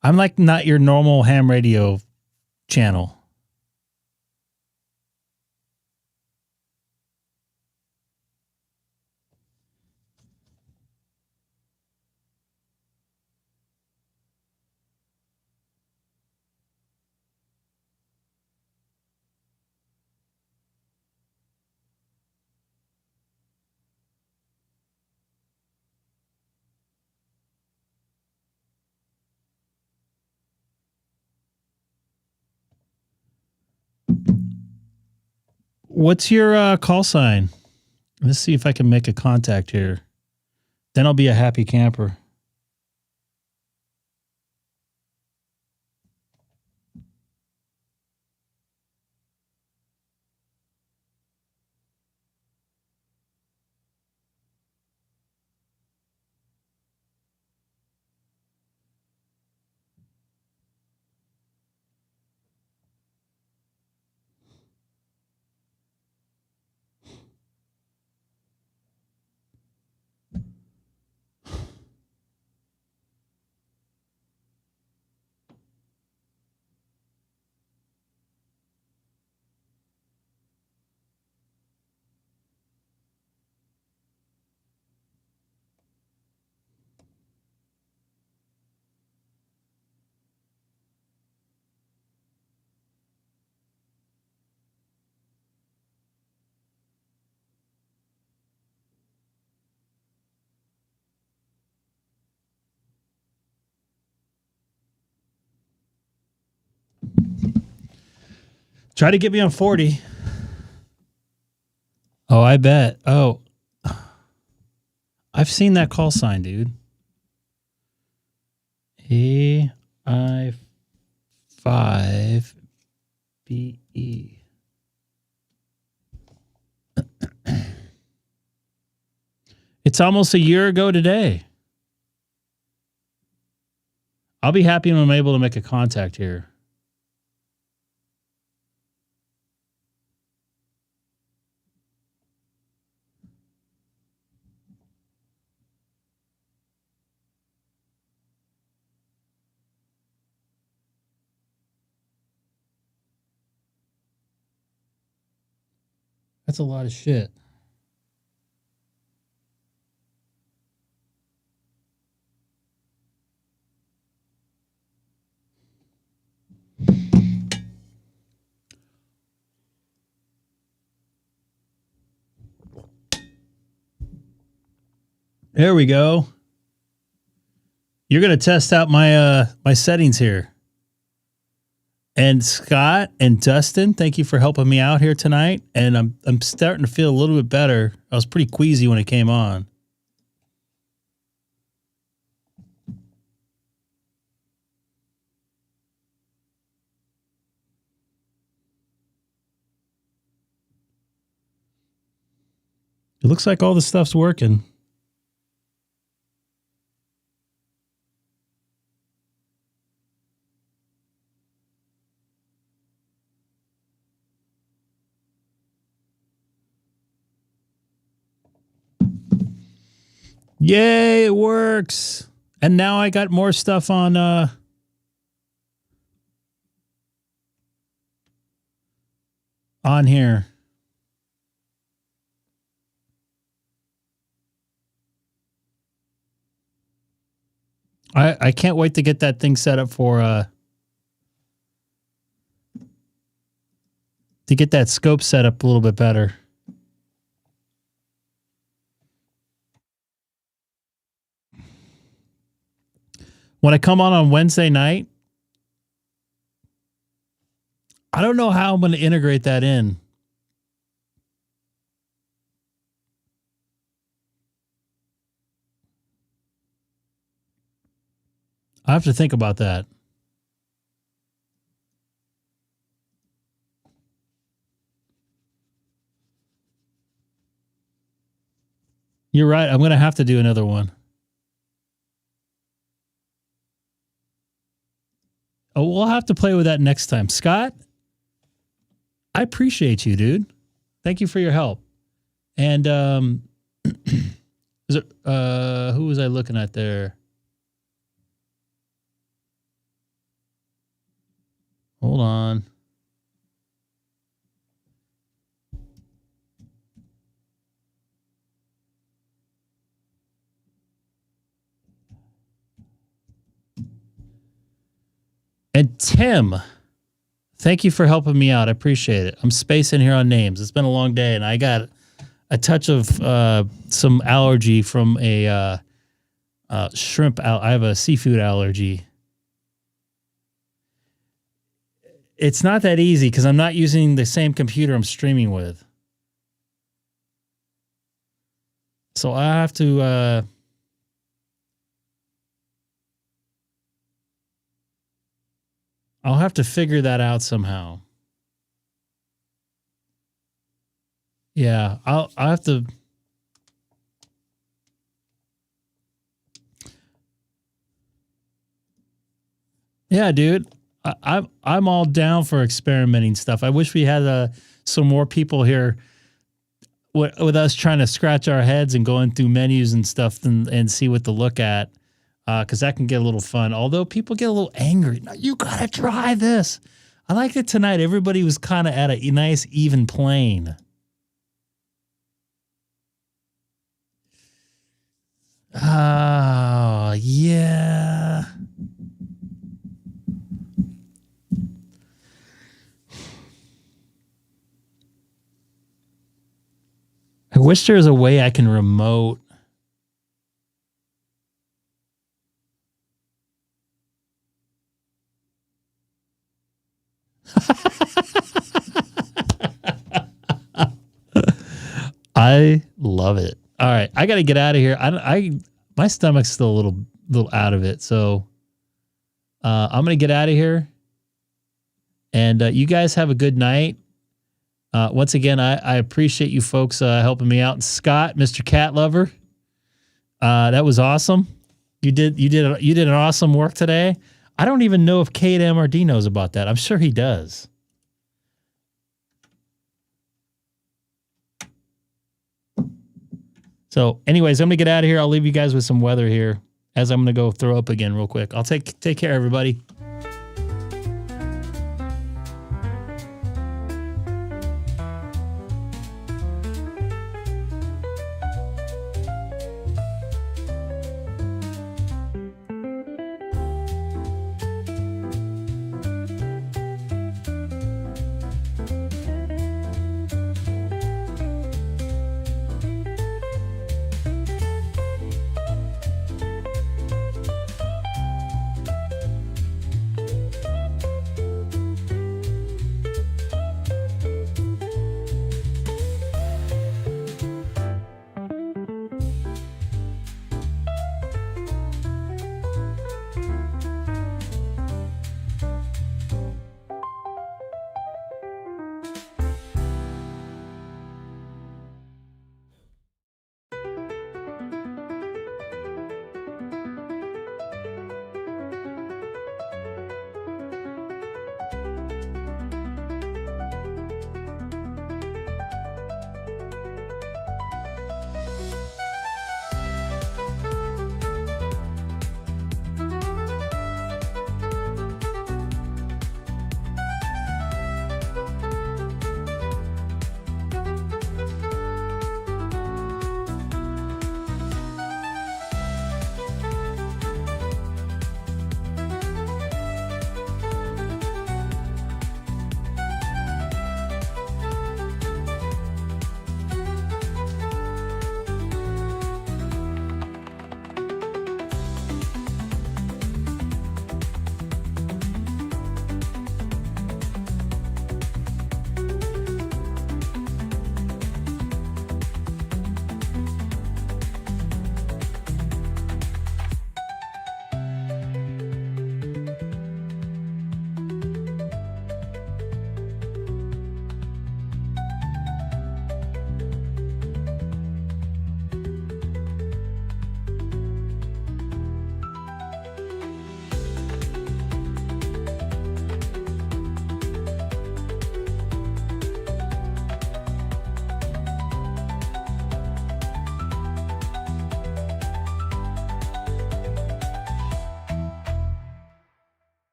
I'm like not your normal ham radio channel. What's your call sign? Let's see if I can make a contact here. Then I'll be a happy camper. Try to get me on 40. Oh, I bet. Oh, I've seen that call sign, dude. AI5BE. It's almost a year ago today. I'll be happy when I'm able to make a contact here. That's a lot of shit. There we go. You're going to test out my my settings here. And Scott and Dustin, thank you for helping me out here tonight. And I'm starting to feel a little bit better. I was pretty queasy when it came on. It looks like all the stuff's working. Yay, it works. And now I got more stuff on here. I can't wait to get that thing set up for to get that scope set up a little bit better. When I come on Wednesday night, I don't know how I'm going to integrate that in. I have to think about that. You're right. I'm going to have to do another one. Oh, we'll have to play with that next time. Scott, I appreciate you, dude. Thank you for your help. And is it, who was I looking at there? Hold on. And Tim, thank you for helping me out. I appreciate it. I'm spacing here on names. It's been a long day, and I got a touch of some allergy from a shrimp. I have a seafood allergy. It's not that easy because I'm not using the same computer I'm streaming with. So I have to... I'll have to figure that out somehow. Yeah, I'll have to... Yeah, dude. I'm all down for experimenting stuff. I wish we had some more people here with us trying to scratch our heads and going through menus and stuff and see what to look at, because that can get a little fun. Although people get a little angry. No, you got to try this. I like it tonight. Everybody was kind of at a nice, even plane. Oh, yeah. I wish there was a way I can remote. I love it. All right, I got to get out of here. My stomach's still a little out of it, so I'm gonna get out of here. And you guys have a good night. Once again, I appreciate you folks helping me out. And Scott, Mr. Cat Lover, that was awesome. You did an awesome work today. I don't even know if K8MRD knows about that. I'm sure he does. So, anyways, I'm gonna get out of here. I'll leave you guys with some weather here as I'm gonna go throw up again real quick. I'll take care, everybody.